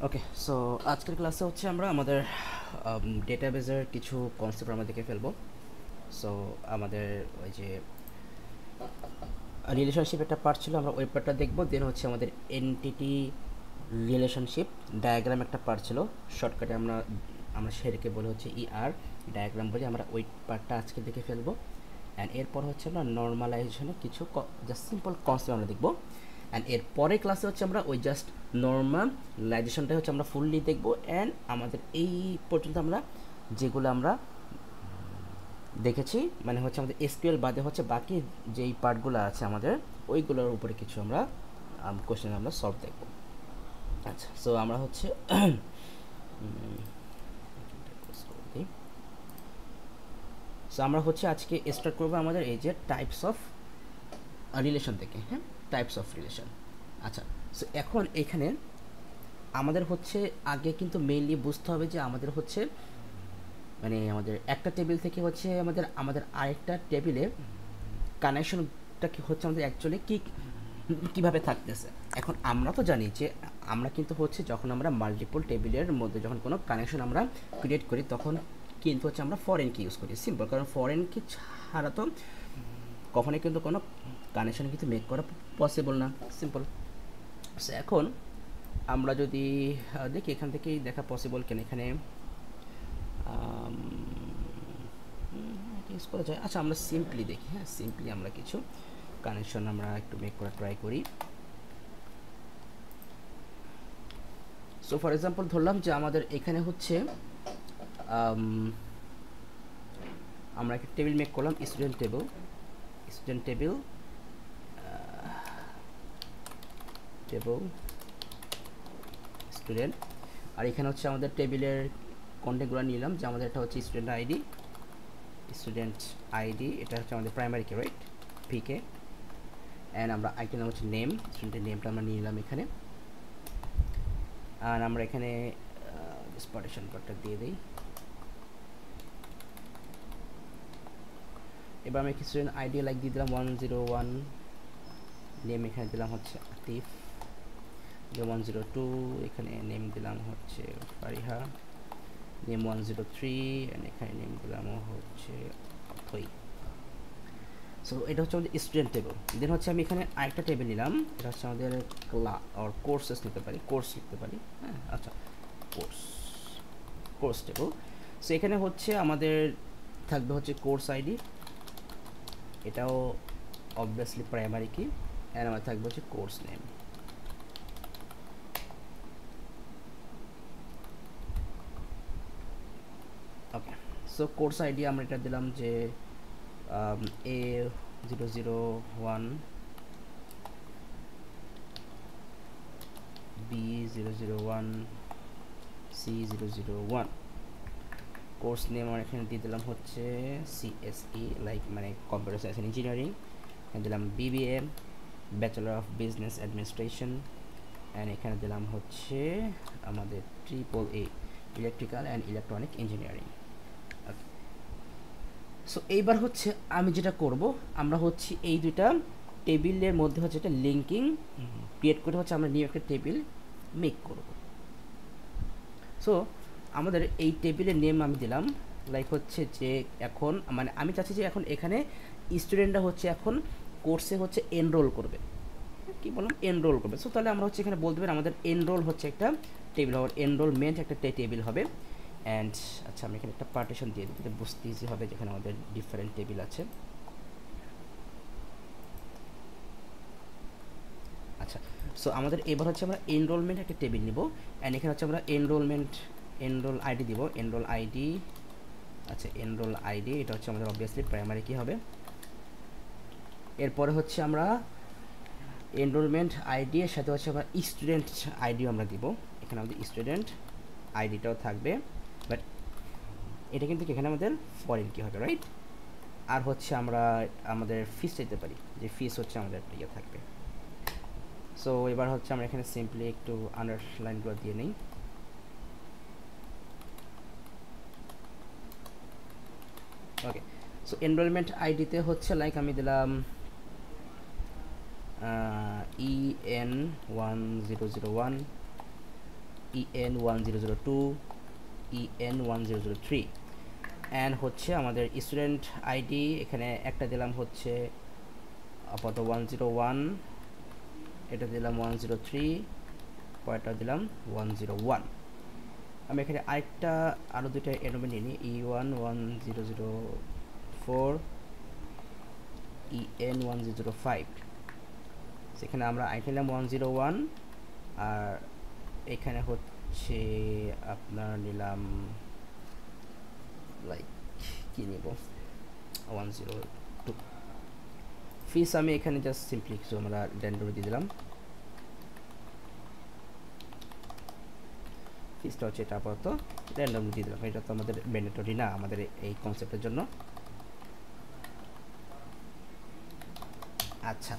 ওকে, so আজকের ক্লাসে হচ্ছে আমরা আমাদের ডেটাবেজের কিছু কনসেপ্ট আমরা দেখে ফেলবো। সো আমাদের ওই যে রিলেশনশিপ একটা পার্ট ছিল, আমরা ওই পার্টটা দেখবো। দেন হচ্ছে আমাদের এনটিটি রিলেশনশিপ ডায়াগ্রাম একটা পার্ট ছিল, শর্টকাটে আমরা আমরা সেটাকে বলে হচ্ছে ইআর ডায়াগ্রাম বলে, আমরা ওই পার্টটা আজকে দেখে ফেলবো। অ্যান্ড এরপর হচ্ছে আমরা নর্মালাইজেশনের কিছু জাস্ট সিম্পল কনসেপ্ট আমরা দেখবো। অ্যান্ড এর পরের ক্লাসে হচ্ছে আমরা ওই জাস্ট নর্মালাইজেশনটাই হচ্ছে আমরা ফুললি দেখবো। অ্যান্ড আমাদের এই পর্যন্ত আমরা যেগুলো আমরা দেখেছি, মানে হচ্ছে আমাদের এসকিউএল বাদে হচ্ছে বাকি যেই পার্টগুলো আছে আমাদের, ওইগুলোর উপরে কিছু আমরা কোশ্চেন আমরা সলভ দেখবো। আচ্ছা, সো আমরা হচ্ছে সো আমরা হচ্ছে আজকে স্টার্ট করবো আমাদের এই যে টাইপস অফ রিলেশন থেকে। হ্যাঁ, টাইপস অফ রিলেশন। আচ্ছা, সো এখন এখানে আমাদের হচ্ছে আগে কিন্তু মেইনলি বুঝতে হবে যে আমাদের হচ্ছে মানে আমাদের একটা টেবিল থেকে হচ্ছে আমাদের আমাদের আরেকটা টেবিলে কানেকশনটা কি হচ্ছে আমাদের অ্যাকচুয়ালি কীভাবে থাকতেছে। এখন আমরা তো জানি যে আমরা কিন্তু হচ্ছে যখন আমরা মাল্টিপল টেবিলের মধ্যে যখন কোনো কানেকশন আমরা ক্রিয়েট করি তখন কিন্তু হচ্ছে আমরা ফরেন কি ইউজ করি, সিম্পল। কারণ ফরেন কি ছাড়া তো কখনোই কিন্তু কোনো কানেকশন কিন্তু মেক করা পসিবল না, সিম্পল। সো এখন আমরা যদি দেখি এখান থেকেই দেখা পসিবল কেন, এখানে ইউজ করা যায়। আচ্ছা, আমরা সিম্পলি দেখি। হ্যাঁ, সিম্পলি আমরা কিছু কানেকশন আমরা একটু মেক করা ট্রাই করি। সো ফর এক্সাম্পল ধরলাম যে আমাদের এখানে হচ্ছে আমরা একটা টেবিল মেক করলাম, student table, student table table student. আর এখানে হচ্ছে আমাদের টেবিলের কন্টেন্টগুলো নিলাম, যে আমাদের এটা হচ্ছে স্টুডেন্ট আইডি, স্টুডেন্ট আইডি এটা হচ্ছে আমাদের primary key, right, PK. And আমরা আইটেম নাম হচ্ছে নেম, স্টুডেন্টের নেমটা আমরা নিয়ে নিলাম এখানে। আর আমরা এখানে পার্টিশন পার্টটা দিয়ে দিই। এবার আমি স্টুডেন্ট আইডি লাইক দিয়ে দিলাম 101, নেম এখানে দিলাম হচ্ছে আতিফ, 102 এখানে নেম দিলাম হচ্ছে ফারিহা, নেম 103 অ্যান্ড এখানে নেম দিলাম হচ্ছে অথই। সো এটা হচ্ছে আমাদের স্টুডেন্ট টেবিল। দেন হচ্ছে আমি এখানে আরেকটা টেবিল নিলাম, এটা হচ্ছে আমাদের ক্লাস আর কোর্সেস নিতে পারি, কোর্স লিখতে পারি। হ্যাঁ, আচ্ছা, কোর্স টেবিল। সো এখানে হচ্ছে আমাদের থাকবে হচ্ছে কোর্স আইডি, এটাও অবভিয়াসলি প্রাইমারি কি। অ্যান্ড আমার থাকবে হচ্ছে কোর্স নেম। ওকে, সো কোর্স আইডি আমরা এটা দিলাম যে A001, B001, C001। Course name আমরা এখানে দিয়ে দিলাম হচ্ছে CSE, লাইক মানে কম্পিউটার সায়েন্স অ্যান্ড ইঞ্জিনিয়ারিং। এখানে দিলাম BBA, bachelor of business administration. And এখানে দিলাম হচ্ছে আমাদের AAA, electrical and electronic engineering. Okay, so এইবার হচ্ছে আমি যেটা করব, আমরা হচ্ছে এই দুইটা টেবিলের মধ্যে হচ্ছে একটা লিঙ্কিং ক্রিয়েট করে হচ্ছে আমরা নিউ একটা টেবিল মেক করব। সো আমাদের এই টেবিলের নেম আমি দিলাম লাইক হচ্ছে যে এখন মানে আমি চাচ্ছি যে এখন এখানে স্টুডেন্টরা হচ্ছে এখন কোর্সে হচ্ছে এনরোল করবে, কি বললাম, এনরোল করবে। সো তাহলে আমরা হচ্ছে এখানে বলতে পারি আমাদের এনরোল হচ্ছে একটা টেবিল হবে, এনরোলমেন্ট একটা টেবিল হবে। অ্যান্ড আচ্ছা, আমি এখানে একটা পার্টিশন দিয়ে দিই, এটা বুঝতে ইজি হবে, যেখানে আমাদের ডিফারেন্ট টেবিল আছে। আচ্ছা, সো আমাদের এবার হচ্ছে আমরা এনরোলমেন্ট একটা টেবিল নিব। অ্যান্ড এখানে হচ্ছে আমরা এনরোল আইডি দিব, এনরোল আইডি। আচ্ছা, এনরোল আইডি এটা হচ্ছে আমাদের অবভিয়াসলি প্রাইমারি কি হবে। এরপরে হচ্ছে আমরা এনরোলমেন্ট আইডি এর সাথে হচ্ছে আমরা স্টুডেন্ট আইডিও আমরা দিব, এখানে আমাদের স্টুডেন্ট আইডিটাও থাকবে। বাট এটা কিন্তু এখানে আমাদের ফরেন কি হবে, রাইট। আর হচ্ছে আমরা আমাদের ফিস দিতে পারি, যে ফিস হচ্ছে আমাদের ইয়ে থাকবে। সো এবার হচ্ছে আমরা এখানে সিম্পলি একটু আন্ডারলাইনগুলো দিয়ে নিই। ওকে, সো এনরোলমেন্ট আইডিতে হচ্ছে লাইক আমি দিলাম EN1001, EN1002, EN1003, অ্যান্ড হচ্ছে আমাদের স্টুডেন্ট আইডি এখানে একটা দিলাম হচ্ছে আপাতত 101, এটা দিলাম 103, পরেরটা দিলাম 101। আমি এখানে আরেকটা আরও দুইটা এনোমেন্ট নিই, E11004, EN1005। সেখানে আমরা আইডি নিলাম 101, আর এখানে হচ্ছে আপনার নিলাম লাইক কি নিব 102। ফিস আমি এখানে জাস্ট সিম্পলি কিছু আমরা র্যান্ডমলি দিয়ে দিলাম। ফিসটা হচ্ছে এটা আপাতত র্যান্ডমলি দিয়ে দিলাম, এটা তো আমাদের ম্যান্ডেটরি না আমাদের এই কনসেপ্টের জন্য। আচ্ছা,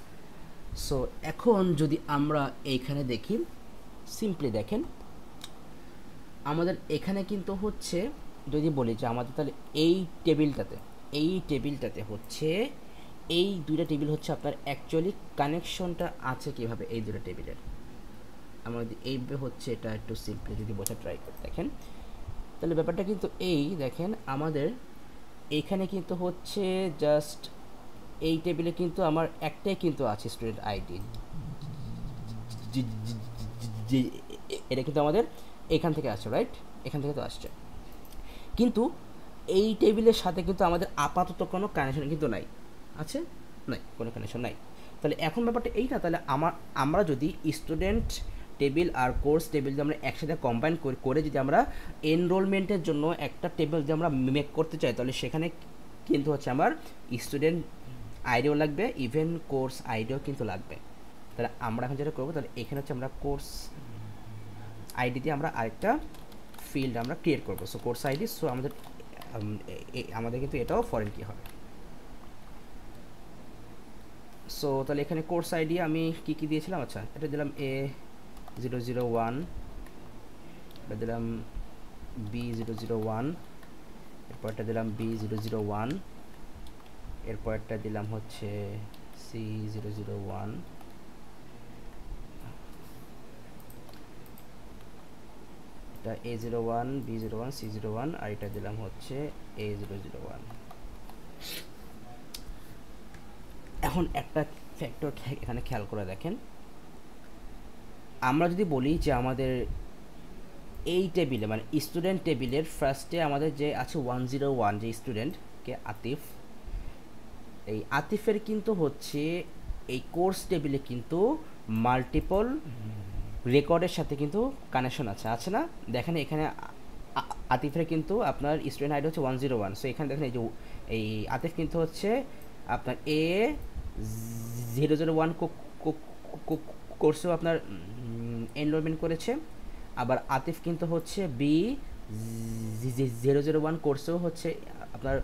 সো এখন যদি আমরা এইখানে দেখি, সিম্পলি দেখেন আমাদের এখানে কিন্তু হচ্ছে যদি বলি যে আমাদের তাহলে এই টেবিলটাতে হচ্ছে এই দুইটা টেবিল হচ্ছে আপনার অ্যাকচুয়ালি কানেকশনটা আছে কিভাবে এই দুটো টেবিলের। আমরা যদি এইভাবে হচ্ছে এটা একটু সিম্পলি যদি বোঝা ট্রাই করে দেখেন, তাহলে ব্যাপারটা কিন্তু এই দেখেন আমাদের এইখানে কিন্তু হচ্ছে জাস্ট এই টেবিলে কিন্তু আমার একটাই কিন্তু আছে স্টুডেন্ট আইডি, এটা কিন্তু আমাদের এখান থেকে আসছে, রাইট? এখান থেকে তো আসছে, কিন্তু এই টেবিলের সাথে কিন্তু আমাদের আপাতত কোনো কানেকশন কিন্তু নাই, আছে নাই, কোনো কানেকশন নাই। তাহলে এখন ব্যাপারটা এই না, তাহলে আমরা যদি স্টুডেন্ট টেবিল আর কোর্স টেবিল যদি আমরা একসাথে কম্বাইন করে যদি আমরা এনরোলমেন্টের জন্য একটা টেবিল যদি আমরা মেক করতে চাই, তাহলে সেখানে কিন্তু হচ্ছে আমার স্টুডেন্ট আইডিও লাগবে, ইভেন কোর্স আইডিও কিন্তু লাগবে। তাহলে আমরা এখন যেটা করবো, তাহলে এখানে হচ্ছে আমরা কোর্স আইডি দিয়ে আমরা আরেকটা ফিল্ড আমরা ক্রিয়েট করবো। সো কোর্স আইডি, সো আমাদের কিন্তু এটাও ফরেন কি হবে। সো তাহলে এখানে কোর্স আইডি আমি কি কি দিয়েছিলাম, আচ্ছা এটা দিলাম A001, এটা দিলাম B001, এরপরটা দিলাম B001, এরপরটা দিলাম হচ্ছে C001, এটা A01, B01, C01, আর এটা দিলাম হচ্ছে A001। এখন একটা ফ্যাক্টর এখানে খেয়াল করে দেখেন, আমরা যদি বলি যে আমাদের এই টেবিলে মানে স্টুডেন্ট টেবিলের ফার্স্টে আমাদের যে আছে 101 যে স্টুডেন্টকে আতিফ, এই আতিফের কিন্তু হচ্ছে এই কোর্স টেবিলে কিন্তু মাল্টিপল রেকর্ডের সাথে কিন্তু কানেকশন আছে না? দেখেন এখানে আতিফের কিন্তু আপনার স্টুডেন্ট আইডি হচ্ছে 101, সো এখানে দেখেন এই যে এই আতিফ কিন্তু হচ্ছে আপনার A001 কোর্সেও আপনার এনরোলমেন্ট করেছে, আবার আতিফ কিন্তু হচ্ছে B001 কোর্সেও হচ্ছে আপনার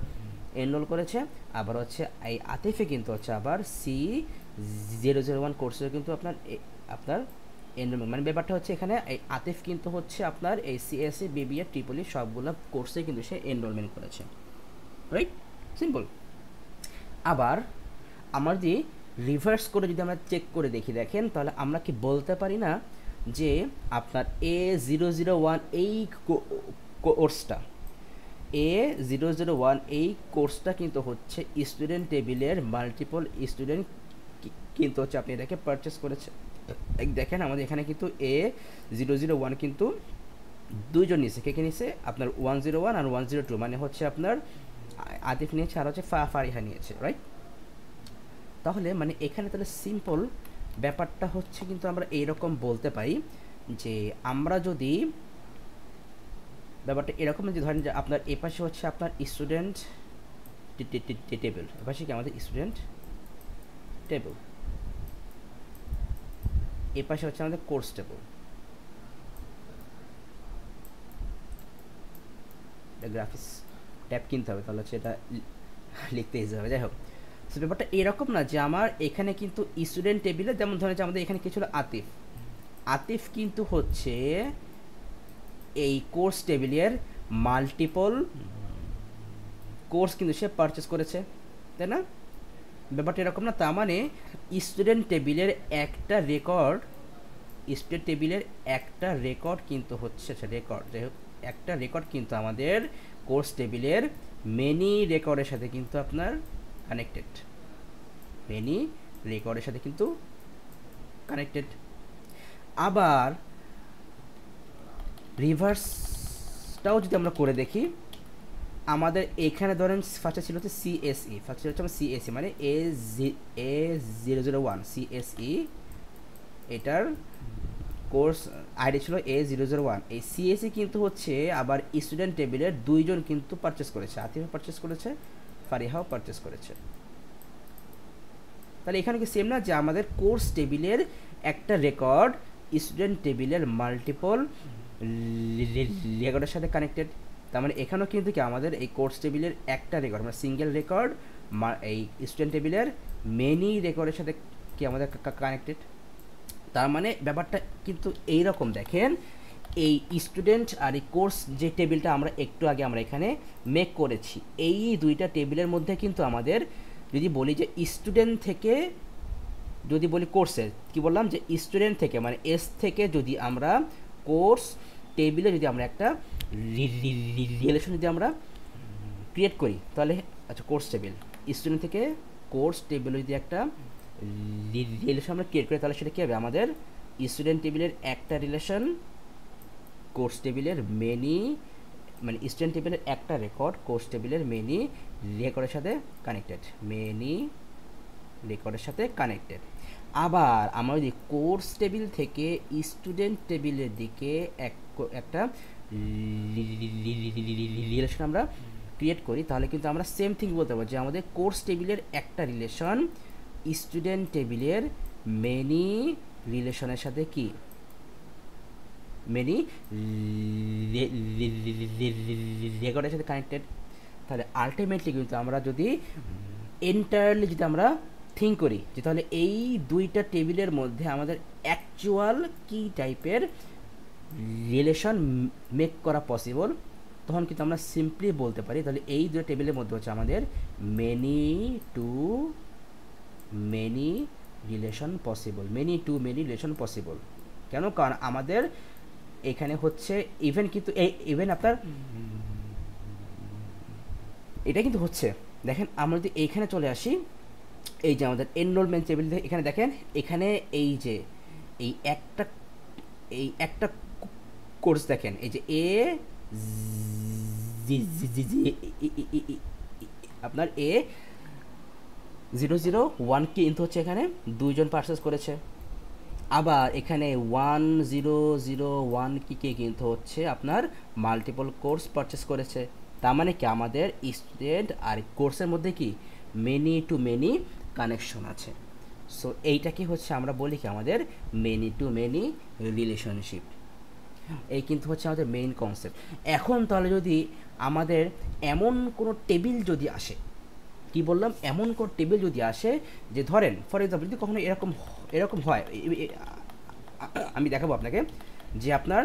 এনরোল করেছে, আবার হচ্ছে এই আতিফে কিন্তু হচ্ছে আবার C001 কোর্সেও কিন্তু আপনার এনরোলমেন্ট, মানে ব্যাপারটা হচ্ছে এখানে এই আতিফ কিন্তু হচ্ছে আপনার এই সিএসসি বিবিএ ট্রিপলি সবগুলো কোর্সে কিন্তু সে এনরোলমেন্ট করেছে, রাইট? সিম্পল। আবার আমরা যদি রিভার্স করে যদি আমরা চেক করে দেখেন, তাহলে আমরা কি বলতে পারি না যে আপনার A001 এই কোর্সটা A001 এই কোর্সটা কিন্তু হচ্ছে স্টুডেন্ট টেবিলের মাল্টিপল স্টুডেন্ট কিন্তু হচ্ছে আপনি এটাকে পারচেস করেছে। দেখেন আমাদের এখানে কিন্তু A001 কিন্তু দুইজন নিয়েছে, কে নিয়েছে আপনার 101 আর 102, মানে হচ্ছে আপনার আতিফ নিয়েছে আর হচ্ছে ফারিহা নিয়েছে, রাইট? তাহলে মানে এখানে তাহলে সিম্পল ব্যাপারটা হচ্ছে কিন্তু আমরা এইরকম বলতে পারি যে আমরা যদি ব্যাপারটা এরকম যে ধরেন যে আপনার এ পাশে হচ্ছে আপনার স্টুডেন্ট টেবিল, এ পাশে কি আমাদের স্টুডেন্ট টেবিল, এ পাশে হচ্ছে আমাদের কোর্স টেবিল, এটা গ্রাফিক্স ট্যাব কিনতে হবে, তাহলে হচ্ছে এটা লিখতে ইজি হবে। যাই হোক, সো ব্যাপারটা এরকম না যে আমার এখানে কিন্তু স্টুডেন্ট টেবিলে যেমন ধরেন যে আমাদের এখানে কিছু আতিফ কিন্তু হচ্ছে এই কোর্স টেবিলের মাল্টিপল কোর্স কিন্তু সে পারচেস করেছে, তাই না? ব্যাপারটা এরকম না, তার মানে স্টুডেন্ট টেবিলের একটা রেকর্ড স্টুডেন্ট টেবিলের একটা রেকর্ড কিন্তু হচ্ছে রেকর্ড, যাই হোক একটা রেকর্ড কিন্তু আমাদের কোর্স টেবিলের মেনি রেকর্ডের সাথে কিন্তু আপনার কানেক্টেড, মেনি রেকর্ডের সাথে কিন্তু কানেক্টেড। আবার রিভার্সটাও যদি আমরা করে দেখি, আমাদের এখানে ধরেন ফার্স্টে ছিল হচ্ছে সিএসই, ফার্স্টে হচ্ছে আমার সিএসই মানে A001 সিএসই, এটার কোর্স আইডি ছিল A001। এই সিএসই কিন্তু হচ্ছে আবার স্টুডেন্ট টেবিলের দুইজন কিন্তু পারচেস করেছে, আতিফা পারচেস করেছে, ফারিহাও পারচেস করেছে। তাহলে এখানে কি সেম না যে আমাদের কোর্স টেবিলের একটা রেকর্ড স্টুডেন্ট টেবিলের মাল্টিপল রেকর্ডের সাথে কানেক্টেড। তার মানে এখানেও কিন্তু কি আমাদের এই কোর্স টেবিলের একটা রেকর্ড মানে সিঙ্গেল রেকর্ড এই স্টুডেন্ট টেবিলের মেনি রেকর্ডের সাথে কি আমাদের কানেক্টেড। তার মানে ব্যাপারটা কিন্তু এইরকম দেখেন, এই স্টুডেন্ট আর এই কোর্স যে টেবিলটা আমরা একটু আগে আমরা এখানে মেক করেছি, এই দুইটা টেবিলের মধ্যে কিন্তু আমাদের যদি বলি যে স্টুডেন্ট থেকে, যদি বলি কোর্সের কি বললাম যে স্টুডেন্ট থেকে মানে এস থেকে যদি আমরা কোর্স টেবিলে যদি আমরা একটা রিলেশন যদি আমরা ক্রিয়েট করি তাহলে, আচ্ছা কোর্স টেবিল স্টুডেন্ট থেকে কোর্স টেবিলে যদি একটা রিলেশন আমরা ক্রিয়েট করি তাহলে সেটা কী হবে, আমাদের স্টুডেন্ট টেবিলের একটা রিলেশন কোর্স টেবিলের মেনি মানে স্টুডেন্ট টেবিলের একটা রেকর্ড কোর্স টেবিলের মেনি রেকর্ডের সাথে কানেক্টেড, মেনি রেকর্ডের সাথে কানেক্টেড। আবার আমরা যদি কোর্স টেবিল থেকে স্টুডেন্ট টেবিলের দিকে একটা রিলেশন আমরা ক্রিয়েট করি তাহলে কিন্তু আমরা সেম থিং বলতে পারবো যে আমাদের কোর্স টেবিলের একটা রিলেশন স্টুডেন্ট টেবিলের মেনি রিলেশনের সাথে কি মেনি রেকর্ডের সাথে কানেক্টেড। তাহলে আলটিমেটলি কিন্তু আমরা যদি এন্টায়ারলি যদি আমরা থিঙ্ক করি যে তাহলে এই দুইটা টেবিলের মধ্যে আমাদের অ্যাকচুয়াল কি টাইপের রিলেশন মেক করা পসিবল, তখন কিন্তু আমরা সিম্পলি বলতে পারি তাহলে এই দুটো টেবিলের মধ্যে হচ্ছে আমাদের many two many relation possible, many two many relation possible. কেন? কারণ আমাদের এখানে হচ্ছে ইভেন কিন্তু এই ইভেন আপনার এটা কিন্তু হচ্ছে দেখেন, আমরা যদি এইখানে চলে আসি, এই যে আমাদের এনরোলমেন্ট টেবিল এখানে দেখেন, এখানে এই যে এই একটা কোর্স দেখেন, এই যে আপনার A001 কিন্তু হচ্ছে এখানে দুইজন পারচেস করেছে। আবার এখানে 1001 কে কিন্তু হচ্ছে আপনার মাল্টিপল কোর্স পারচেস করেছে। তার মানে কি আমাদের স্টুডেন্ট আর কোর্সের মধ্যে কি মেনি টু মেনি কানেকশন আছে। সো এইটা কি হচ্ছে আমরা বলি কি আমাদের মেনি টু মেনি রিলেশনশিপ। এই কিন্তু হচ্ছে আমাদের মেইন কনসেপ্ট। এখন তাহলে যদি আমাদের এমন কোনো টেবিল যদি আসে, কি বললাম, এমন কোনো টেবিল যদি আসে যে ধরেন ফর এক্সাম্পল যদি কখনো এরকম হয়, আমি দেখাবো আপনাকে যে আপনার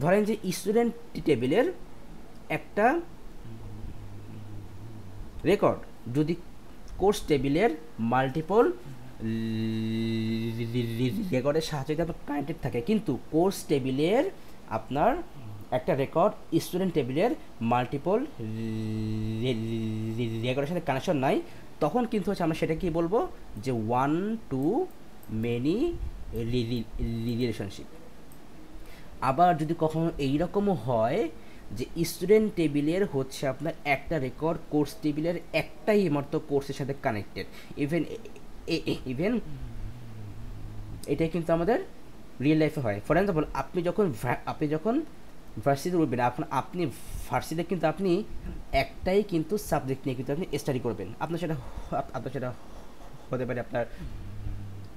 ধরেন যে স্টুডেন্ট টেবিলের একটা রেকর্ড যদি কোর্স টেবিলের মাল্টিপল রেকর্ডের সাহায্যে যদি আপনার কানেক্টেড থাকে, কিন্তু কোর্স টেবিলের আপনার একটা রেকর্ড স্টুডেন্ট টেবিলের মাল্টিপল রেকর্ডের সাথে কানেকশন নাই, তখন কিন্তু হচ্ছে আমরা সেটা কি বলবো যে ওয়ান টু মেনি রিলেশনশিপ। আবার যদি কখনো এইরকমও হয় যে স্টুডেন্ট টেবিলের হচ্ছে আপনার একটা রেকর্ড কোর্স টেবিলের একটাই মাত্র কোর্সের সাথে কানেক্টেড, ইভেন এটাই কিন্তু আমাদের রিয়েল লাইফে হয়। ফর এক্সাম্পল আপনি যখন ভার্সিটিতে উঠবেন, আপনি ভার্সিটিতে কিন্তু আপনি একটাই কিন্তু সাবজেক্ট নিয়ে কিন্তু আপনি স্টাডি করবেন। আপনার সেটা হতে পারে আপনার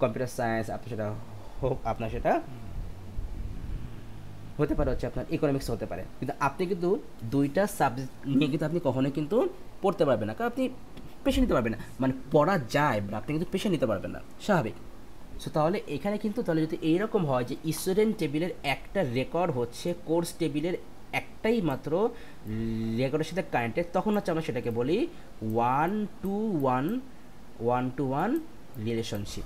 কম্পিউটার সায়েন্স, আপনার সেটা হতে পারে হচ্ছে আপনার ইকোনমিক্স হতে পারে, কিন্তু আপনি কিন্তু দুইটা সাবজেক্ট নিয়ে কিন্তু আপনি কখনোই কিন্তু পড়তে পারবেন না, কারণ আপনি পেশে নিতে পারবেন না, মানে পড়া যায় বাট আপনি কিন্তু পেশে নিতে পারবেন না, স্বাভাবিক। সো তাহলে এখানে কিন্তু তাহলে যদি এইরকম হয় যে স্টুডেন্ট টেবিলের একটা রেকর্ড হচ্ছে কোর্স টেবিলের একটাই মাত্র রেকর্ডের সাথে কানেক্টেড, তখন হচ্ছে আমরা সেটাকে বলি ওয়ান টু ওয়ান রিলেশনশিপ।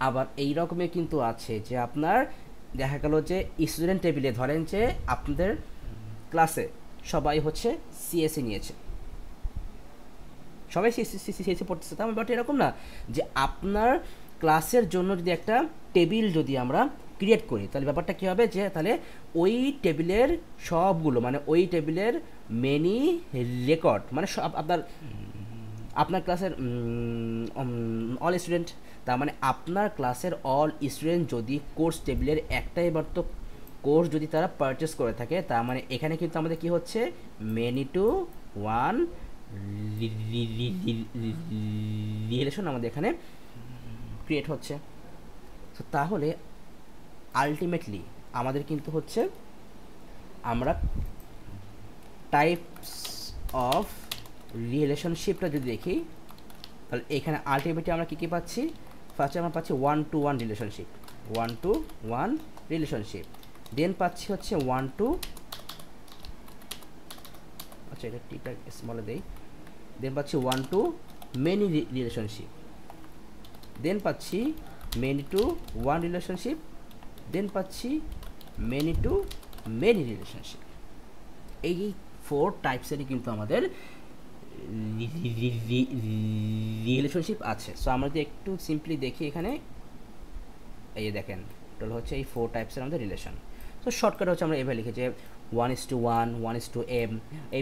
আবার এই রকমের কিন্তু আছে যে আপনার দেখা গেল যে স্টুডেন্ট টেবিলে ধরেন যে আপনাদের ক্লাসে সবাই হচ্ছে সিএসসি নিয়েছে, সবাই সিএসসি পড়তেছে, তার বাট এরকম না যে আপনার ক্লাসের জন্য যদি একটা টেবিল যদি আমরা ক্রিয়েট করি তাহলে ব্যাপারটা কী হবে যে তাহলে ওই টেবিলের সবগুলো মানে ওই টেবিলের মেনি রেকর্ড মানে সব আপনার ক্লাসের অল স্টুডেন্ট, তার মানে আপনার ক্লাসের অল স্টুডেন্ট যদি কোর্স টেবিলের একটাই মাত্র কোর্স যদি তারা পারচেস করে থাকে, তার মানে এখানে কিন্তু আমাদের কি হচ্ছে মেনি টু ওয়ান রিলেশন আমাদের এখানে ক্রিয়েট হচ্ছে। তো তাহলে আলটিমেটলি আমাদের কিন্তু হচ্ছে আমরা টাইপস অফ রিলেশনশিপটা যদি দেখি তাহলে এখানে আলটিমেটলি আমরা কী কী পাচ্ছি, ফার্স্টে আমরা পাচ্ছি 1-to-1 রিলেশনশিপ, 1-to-1 রিলেশনশিপ, দেন পাচ্ছি হচ্ছে 1-to, আচ্ছা এটা টিটা স্মলে দেই, দেন পাচ্ছি 1-to মেনি রিলেশনশিপ, দেন পাচ্ছি মেনি টু ওয়ান রিলেশনশিপ, দেন পাচ্ছি মেনি টু মেনি রিলেশনশিপ। এই 4 টাইপসেরই কিন্তু আমাদের রিলেশনশিপ আছে। সো আমরা যদি একটু সিম্পলি দেখি এখানে এই দেখেন টোটাল হচ্ছে এই 4 টাইপসের আমাদের রিলেশন। তো শর্টকাট হচ্ছে আমরা এভাবে লিখি যে 1:1, 1:m,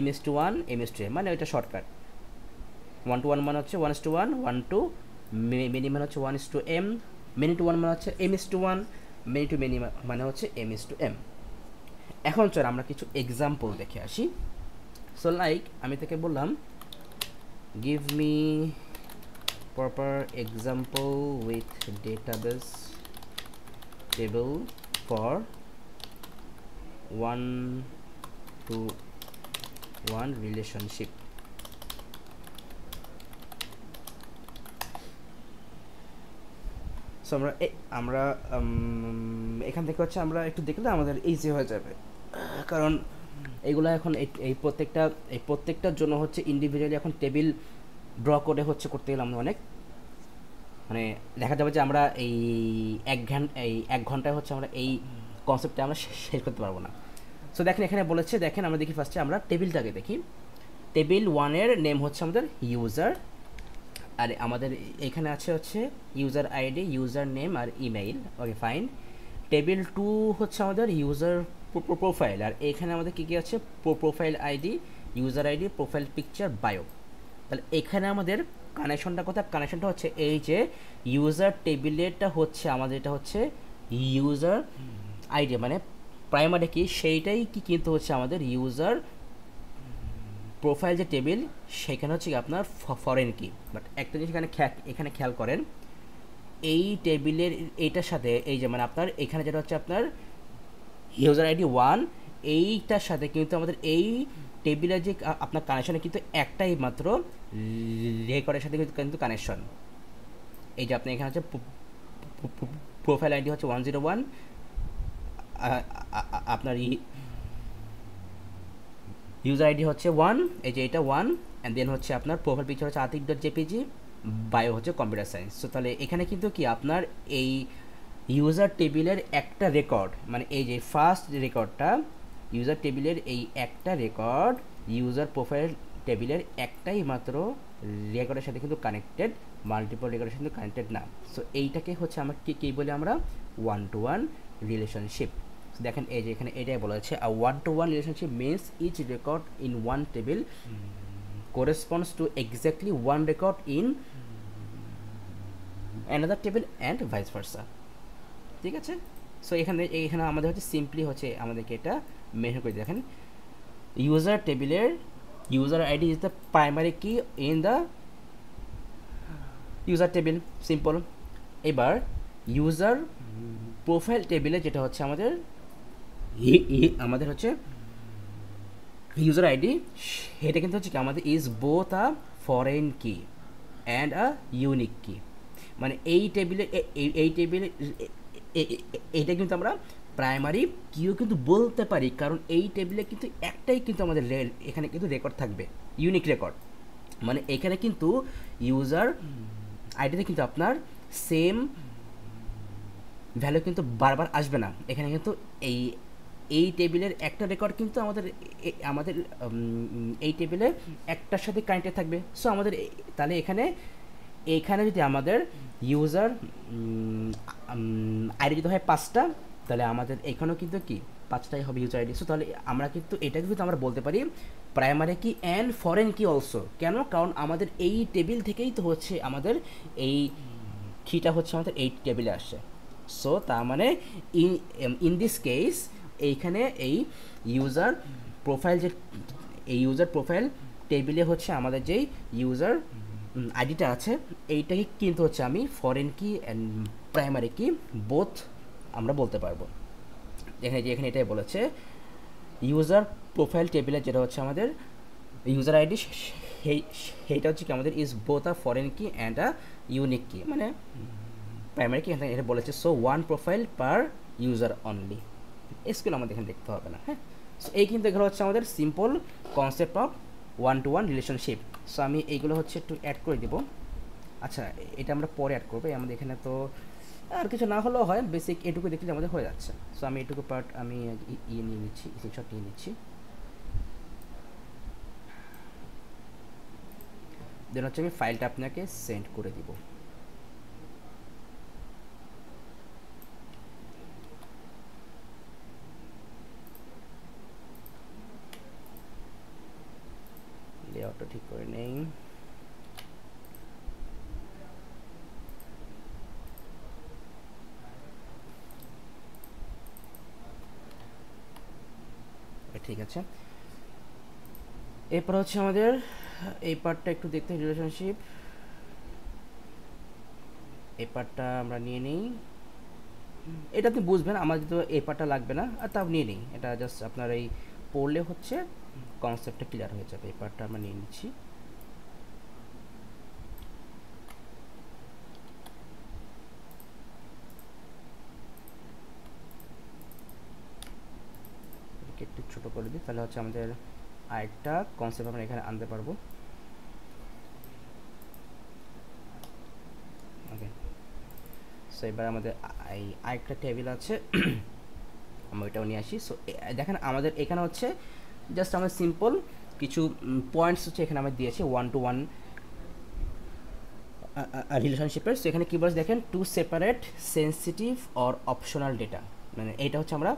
m:1, m:m, মানে ওইটা শর্টকাট। 1-to-1 মানে হচ্ছে 1:1, 1-to মেনি মানে হচ্ছে 1:m, মেনি টু 1 মানে হচ্ছে m:1, মেনি টু মেনি মানে হচ্ছে m:m। এখন চল আমরা কিছু এক্সাম্পল দেখে আসি। সো লাইক আমি থেকে বললাম give me proper example with database table for 1-to-1 relationship. So আমরা এখান থেকে হচ্ছে আমরা একটু দেখলে আমাদের ইজি হয়ে যাবে, কারণ এইগুলো এখন এই প্রত্যেকটার জন্য হচ্ছে ইন্ডিভিজুয়ালি এখন টেবিল ড্র করে হচ্ছে করতে গেলে আমরা অনেক মানে দেখা যাবে যে আমরা এই 1 ঘন্টায় হচ্ছে আমরা এই কনসেপ্টটা আমরা শেষ করতে পারবো না। সো দেখেন এখানে বলেছে, দেখেন আমরা দেখি ফার্স্টে আমরা টেবিলটাকে দেখি। টেবিল 1-এর নেম হচ্ছে আমাদের ইউজার, আর আমাদের এখানে আছে হচ্ছে ইউজার আইডি, ইউজার নেম আর ইমেইল, ওকে ফাইন। টেবিল 2 হচ্ছে আমাদের ইউজার প্রোফাইল, আর এখানে আমাদের কী কী আছে profile ID, user ID, profile picture, bio. তাহলে এখানে আমাদের কানেকশনটা কোথায়, কানেকশনটা হচ্ছে এই যে ইউজার টেবিলেরটা হচ্ছে আমাদের এটা হচ্ছে ইউজার আইডি মানে প্রাইমারি কি সেইটাই কি কিন্তু হচ্ছে আমাদের ইউজার প্রোফাইল যে টেবিল সেখানে হচ্ছে কি আপনার ফরেন কি। বাট একটা জিনিস এখানে খেয়াল করেন, এই টেবিলের এইটার সাথে এই যে মানে আপনার এখানে যেটা হচ্ছে আপনার ইউজার আইডি 1, এইটার সাথে কিন্তু আমাদের এই টেবিলের যে আপনার কানেকশনে কিন্তু একটাই মাত্র রেকর্ডের সাথে কিন্তু কানেকশন। এই যে আপনি এখানে হচ্ছে প্রোফাইল আইডি হচ্ছে 101, আপনার ইউজার আইডি হচ্ছে 1, এই যে এটা 1, অ্যান্ড দেন হচ্ছে আপনার প্রোফাইল পিকচার হচ্ছে atik.jpg, বায়ো হচ্ছে কম্পিউটার সায়েন্স। সো তাহলে এখানে কিন্তু কি আপনার এই ইউজার টেবিলের একটা রেকর্ড মানে এই যে ফার্স্ট রেকর্ডটা ইউজার টেবিলের এই একটা রেকর্ড ইউজার প্রোফাইল টেবিলের একটাই মাত্র রেকর্ডের সাথে কিন্তু কানেক্টেড, মাল্টিপল রেকর্ডের সাথে কানেক্টেড না। সো এইটাকে হচ্ছে আমরা কী বলি আমরা 1-to-1 রিলেশনশিপ। দেখেন এই যে এখানে এটাই বলা হচ্ছে a 1-to-1 relationship means each record in one table corresponds to exactly one record in another table and vice versa। ঠিক আছে, সো এখানে আমাদের হচ্ছে সিম্পলি হচ্ছে আমাদেরকে এটা মেনশন করে দেখেন ইউজার টেবিলের user ID is the primary key in the user table, simple. এবার ইউজার প্রোফাইল টেবিলে যেটা হচ্ছে আমাদের হচ্ছে ইউজার আইডি, সেটা কিন্তু হচ্ছে কি আমাদের ইজ বোথ আ ফরেন কি অ্যান্ড আ ইউনিক কি। মানে এই টেবিলে এইটা কিন্তু আমরা প্রাইমারি কিও কিন্তু বলতে পারি, কারণ এই টেবিলে কিন্তু একটাই কিন্তু আমাদের এখানে কিন্তু রেকর্ড থাকবে, ইউনিক রেকর্ড। মানে এখানে কিন্তু ইউজার আইডিতে কিন্তু আপনার সেম ভ্যালু কিন্তু বারবার আসবে না, এখানে কিন্তু এই এই টেবিলের একটা রেকর্ড কিন্তু আমাদের এই টেবিলে একটার সাথে কানেক্টেড থাকবে। সো আমাদের তাহলে এখানে যদি আমাদের ইউজার আইডি যদি হয় 5টা, তাহলে আমাদের এখানেও কিন্তু কি 5টাই হবে ইউজার আইডি। সো তাহলে আমরা কিন্তু এটাকে কিন্তু আমরা বলতে পারি প্রাইমারি কি অ্যান্ড ফরেন কি অলসো। কেন? কারণ আমাদের এই টেবিল থেকেই তো হচ্ছে আমাদের এই কিটা হচ্ছে আমাদের এই টেবিলে আসছে। সো তার মানে ইন দিস কেস এইখানে এই ইউজার প্রোফাইল টেবিলে হচ্ছে আমাদের যেই ইউজার আইডিটা আছে এইটাকে কিন্তু হচ্ছে আমি ফরেন কি অ্যান্ড প্রাইমারি কি বোথ আমরা বলতে পারবো। এখানে এটাই বলেছে ইউজার প্রোফাইল টেবিলে যেটা হচ্ছে আমাদের ইউজার আইডি সেইটা হচ্ছে কি আমাদের ইজ বোথ আ ফরেন কি অ্যান্ড আ ইউনিক কি, মানে প্রাইমারি কি এটা বলেছে। সো ওয়ান প্রোফাইল পার ইউজার অনলি, এসকিউএল আমাদের এখানে দেখতে হবে না। হ্যাঁ, সো এই কিন্তু এগুলো হচ্ছে আমাদের simple concept of one to one relationship. So আমি এইগুলো হচ্ছে একটু অ্যাড করে দেবো। আচ্ছা, এটা আমরা পরে অ্যাড করবো, আমাদের এখানে তো আর কিছু না হলেও হয়, বেসিক এটুকু দেখলে আমাদের হয়ে যাচ্ছে। সো আমি এটুকু পার্ট আমি নিয়ে নিচ্ছি, স্ক্রিনশট নিয়ে নিচ্ছি, দেন হচ্ছে আমি ফাইলটা আপনাকে সেন্ড করে দিব। লেআউটটা ঠিক করে নেই। ঠিক আছে, এরপর হচ্ছে আমাদের এই পার্টটা একটু দেখতে, রিলেশনশিপ এই পার্টটা আমরা নিয়ে নিই। এটা আপনি বুঝবেন, আমার তো এই পার্টটা লাগবে না, আর তাও নিয়ে নিই, এটা জাস্ট আপনার এই পড়লে হচ্ছে কনসেপ্টটা ক্লিয়ার হয়ে যাবে। এই পার্টটা আমরা নিয়ে নিচ্ছি। একটু ছোটো করে দিই, তাহলে হচ্ছে আমাদের আরেকটা কনসেপ্ট আমরা এখানে আনতে পারবো। ওকে, সো এবার আমাদের এই আরেকটা টেবিল আছে আমরা ওইটাও নিয়ে আসি। সো দেখেন আমাদের এখানে হচ্ছে জাস্ট আমাদের সিম্পল কিছু পয়েন্টস হচ্ছে এখানে আমরা দিয়েছি ওয়ান টু ওয়ান রিলেশনশিপের। সো এখানে কী বলছে দেখেন, to separate sensitive or optional data, মানে এইটা হচ্ছে আমরা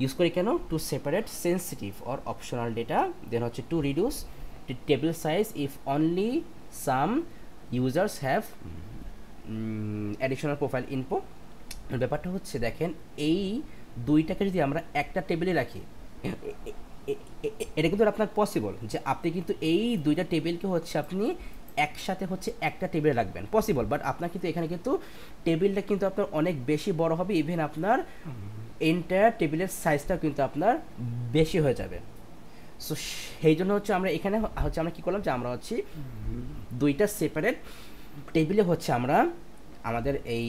ইউজ করি কেন, to separate sensitive or optional data, then হচ্ছে to reduce table size if only some users have additional profile info. ব্যাপারটা হচ্ছে দেখেন, এই দুইটাকে যদি আমরা একটা টেবিলে রাখি, এটা কিন্তু আপনার পসিবল যে আপনি কিন্তু এই দুইটা টেবিলকে হচ্ছে আপনি একসাথে হচ্ছে একটা টেবিলে রাখবেন, পসিবল। বাট আপনার কিন্তু এখানে কিন্তু টেবিলটা কিন্তু আপনার অনেক বেশি বড় হবে, ইভেন আপনার এন্টায়ার টেবিলের সাইজটাও কিন্তু আপনার বেশি হয়ে যাবে। সো সেই জন্য হচ্ছে আমরা এখানে হচ্ছে আমরা কী করলাম যে আমরা হচ্ছে দুইটা সেপারেট টেবিলে হচ্ছে আমরা আমাদের এই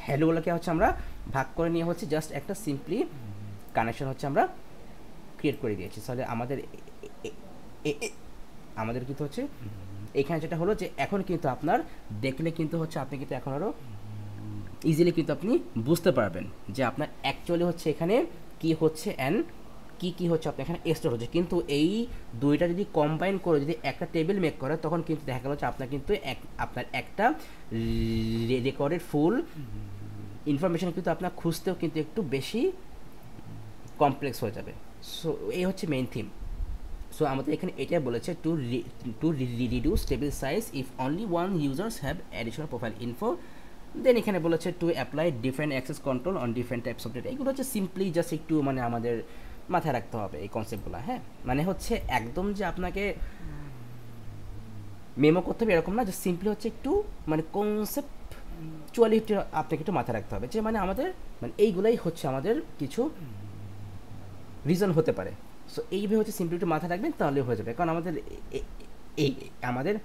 ভ্যালুগুলোকে হচ্ছে আমরা ভাগ করে নিয়ে হচ্ছে জাস্ট একটা সিম্পলি কানেকশন হচ্ছে আমরা ক্রিয়েট করে দিয়েছি। তাহলে আমাদের কিন্তু হচ্ছে এখানে যেটা হলো যে এখন কিন্তু আপনার দেখলে কিন্তু হচ্ছে আপনি কিন্তু এখন আরও ইজিলি কিন্তু আপনি বুঝতে পারবেন যে আপনার অ্যাকচুয়ালি হচ্ছে এখানে কি হচ্ছে অ্যান্ড কি হচ্ছে আপনার এখানে স্টোর হচ্ছে। কিন্তু এই দুইটা যদি কম্বাইন করে যদি একটা টেবিল মেক করে, তখন কিন্তু দেখা গেল যে আপনার কিন্তু আপনার একটা রেকর্ডের ফুল ইনফরমেশন কিন্তু আপনার খুঁজতেও কিন্তু একটু বেশি কমপ্লেক্স হয়ে যাবে। সো এই হচ্ছে মেইন থিম। সো আমাদের এখানে এটা বলেছে to reduce table size if only one users have additional profile info. Then এখানে বলেছে to apply different access control on different types of data. এগুলো হচ্ছে সিম্পলি জাস্ট একটু মানে আমাদের মাথায় রাখতে হবে এই কনসেপ্টগুলো। হ্যাঁ, মানে হচ্ছে একদম যে আপনাকে মেমো করতে হবে এরকম না, যে সিম্পলি হচ্ছে একটু মানে কনসেপ্টুয়ালিটি আপনাকে একটু মাথায় রাখতে হবে, যে মানে আমাদের মানে এইগুলাই হচ্ছে আমাদের কিছু রিজন হতে পারে। সো এইভাবে হচ্ছে সিম্পলি একটু মাথায় রাখবেন, তাহলে হয়ে যাবে। কারণ আমাদের আমাদের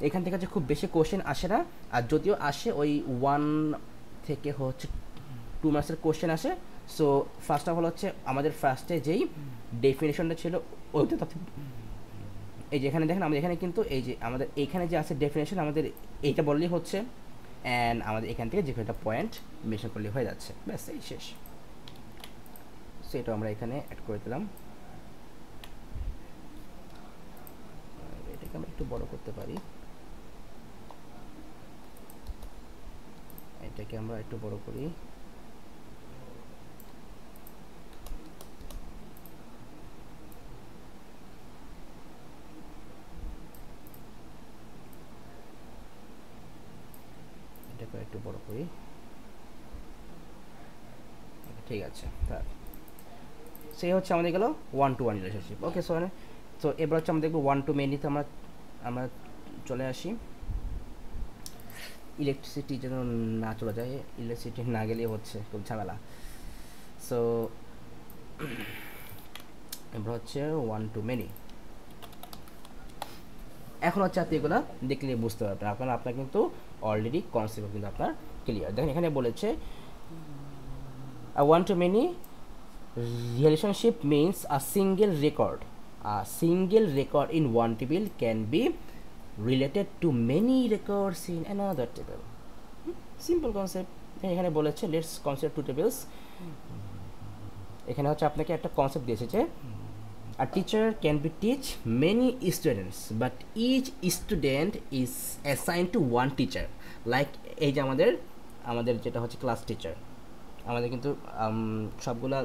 এখান থেকে হচ্ছে খুব বেশি কোশ্চেন আসে না, আর যদিও আসে ওই 1 থেকে হচ্ছে 2 মার্কসের কোশ্চেন আসে। সো ফার্স্ট অফ অল হচ্ছে আমাদের ফার্স্টে যেই ডেফিনেশনটা ছিল ওইটা তো এই যে এখানে দেখেন আমাদের এখানে কিন্তু এই যে আমাদের এইখানে যে আছে ডেফিনেশন, আমাদের এইটা বললেই হচ্ছে অ্যান্ড আমাদের এখান থেকে যে কোনো একটা পয়েন্ট মেনশন করলে হয়ে যাচ্ছে, ব্যাস এই শেষ। সো এটা আমরা এখানে অ্যাড করে দিলাম। এটাকে আমরা একটু বড় করতে পারি, এটাকে আমরা একটু বড় করি। এটাকে একটু বড় করি, ঠিক আছে। সেই হচ্ছে আমাদের গেল 1-to-1 রিলেশনশিপ। ওকে, সো এবার হচ্ছে আমরা দেখবো 1-to মেনিতে আমরা আমরা চলে আসি। ইলেকট্রিসিটি যেন না চলে যায়, ইলেকট্রিসিটি না গেলেই হচ্ছে খুব ঝামেলা। সো এবার হচ্ছে 1-to মেনি। এখন হচ্ছে আপনি এগুলো দেখলে বুঝতে পারবেন, আপনার কিন্তু অলরেডি কনসেপ্ট কিন্তু আপনার ক্লিয়ার। দেখেন এখানে বলেছে one-to many relationship means a single record in one table can be related to many records in another table. Simple concept. এখানে বলেছে লেটস কনসিডার টু টেবিলস। এখানে হচ্ছে আপনাকে একটা কনসেপ্ট দিয়েছে যে a teacher can be teach many students but each student is assigned to one teacher, like এই যে আমাদের যেটা হচ্ছে ক্লাস টিচার, আমাদের কিন্তু সবগুলা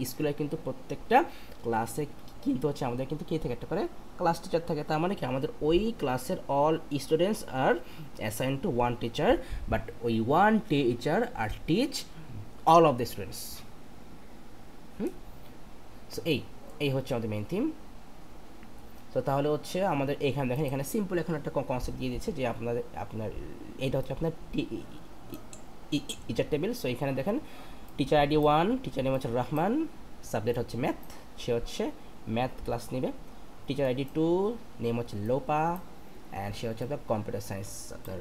স্কুলে কিন্তু প্রত্যেকটা ক্লাসে কিন্তু হচ্ছে আমাদের কিন্তু কী থেকে একটা করে ক্লাস টিচার থাকে। তার মানে কি আমাদের ওই ক্লাসের all students are assign to one teacher, but ওই one teacher are teach all of the students. So এই হচ্ছে আমাদের মেইন থিম। তো তাহলে হচ্ছে আমাদের এখানে দেখেন, এখানে সিম্পল এখন একটা কনসেপ্ট দিয়ে দিচ্ছে যে আপনার এইটা হচ্ছে আপনার টিচার টেবিল। সো এখানে দেখেন টিচার আইডি 1, টিচার নেম হচ্ছে রহমান, সাবজেক্ট হচ্ছে ম্যাথ, সে হচ্ছে ম্যাথ ক্লাস নেবে। টিচার আইডি 2 নেম হচ্ছে লোপা, অ্যান্ড সে হচ্ছে আপনার কম্পিউটার সায়েন্স আপনার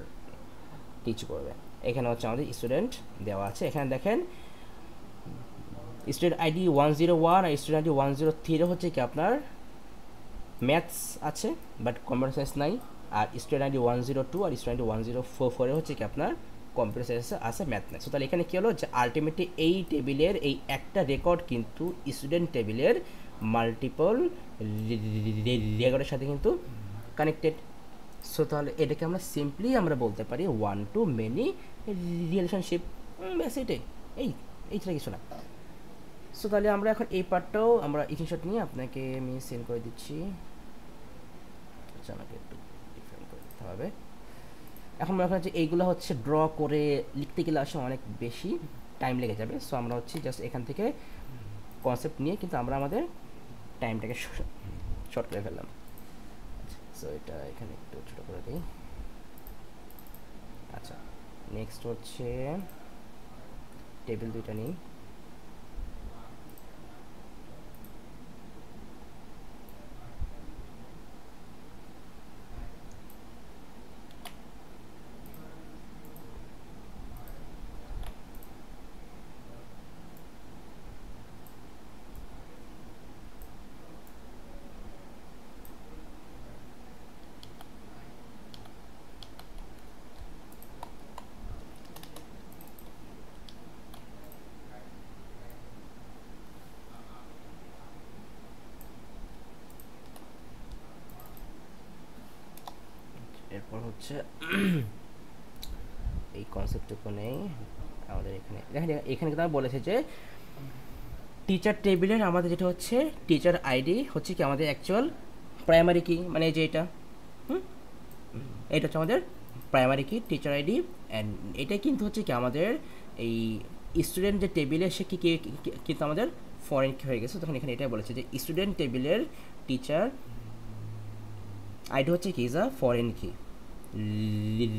টিচ করবে। এখানে হচ্ছে আমাদের স্টুডেন্ট দেওয়া আছে। এখানে দেখেন স্টুডেন্ট আইডি 101 আর স্টুডেন্ট আইডি 103 হচ্ছে কি আপনার ম্যাথস আছে বাট কম্পিউটার সায়েন্স নাই, আর স্টুডেন্ট আইডি 102 আর স্টুডেন্ট আইডি 104 হচ্ছে কি আপনার কম্পিউটার সায়েন্সে আছে, ম্যাথ নাই। সো তাহলে এখানে কী হলো যে আলটিমেটলি এই টেবিলের এই একটা রেকর্ড কিন্তু স্টুডেন্ট টেবিলের মাল্টিপল রেকর্ডের সাথে কিন্তু কানেক্টেড। সো তাহলে এটাকে আমরা সিম্পলি আমরা বলতে পারি 1-to many রিলেশনশিপ। ব্যাস এটাই, এইটা কিছু না। সো তাহলে আমরা এখন এই পার্টটাও আমরা স্ক্রিনশট নিয়ে আপনাকে আমি সেন্ড করে দিচ্ছি। আচ্ছা, আমাকে একটু ডিফারেন্ট করে দিতে হবে। এখন মনে করেন যে এইগুলো হচ্ছে ড্র করে লিখতে গেলে আসলে অনেক বেশি টাইম লেগে যাবে। সো আমরা হচ্ছে জাস্ট এখান থেকে কনসেপ্ট নিয়ে কিন্তু আমরা আমাদের টাইমটাকে শর্ট করে ফেললাম। সো এটা এখানে একটু ছোটো করে দিই। আচ্ছা, নেক্সট হচ্ছে টেবিল দুইটা নিই। এরপর হচ্ছে এই কনসেপ্টটুকু নেই আমাদের এখানে। দেখেন এখানে কিন্তু বলেছে যে টিচার টেবিলের আমাদের যেটা হচ্ছে টিচার আইডি হচ্ছে কি আমাদের অ্যাকচুয়াল প্রাইমারি কি, মানে যে এটা এটা হচ্ছে আমাদের প্রাইমারি কি টিচার আইডি, অ্যান্ড এটাই কিন্তু হচ্ছে কি আমাদের এই স্টুডেন্ট যে টেবিলে সে কি কিন্তু আমাদের ফরেন কি হয়ে গেছে। তখন এখানে এটাই বলেছে যে স্টুডেন্ট টেবিলের টিচার আইডি হচ্ছে কি ইজ আ ফরেন কি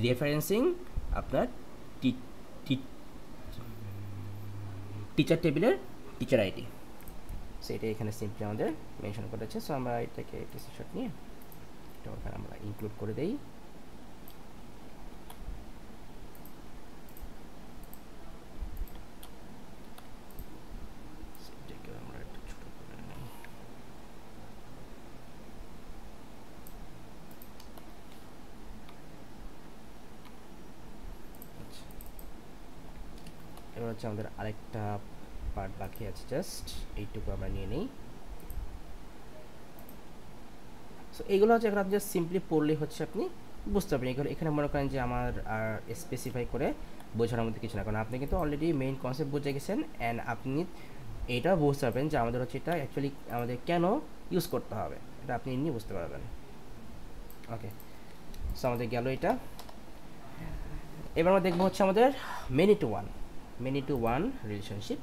রেফারেন্সিং আপনার টিচার টেবিলের টিচার আইডি। সো এটা এখানে সিম্পলি আমাদের মেনশন করেছে। সো আমরা এটাকে স্ক্রিনশট নিয়ে এটা ওখানে আমরা ইনক্লুড করে দেই। এবার হচ্ছে আমাদের আরেকটা পার্ট বাকি আছে, জাস্ট এইটুকু আমরা নিয়ে নিই। সো এইগুলো হচ্ছে এখন আপনি জাস্ট সিম্পলি পড়লেই হচ্ছে আপনি বুঝতে পারবেন। এগুলো এখানে মনে করেন যে আমার আর স্পেসিফাই করে বোঝানোর মধ্যে কিছু না, কারণ আপনি কিন্তু অলরেডি মেইন কনসেপ্ট বুঝে গেছেন অ্যান্ড আপনি এইটাও বুঝতে পারবেন যে আমাদের হচ্ছে এটা অ্যাকচুয়ালি আমাদের কেন ইউজ করতে হবে, এটা আপনি এমনি বুঝতে পারবেন। ওকে, সো আমাদের গেল এটা। এবার আমরা দেখবো হচ্ছে আমাদের many to one relationship.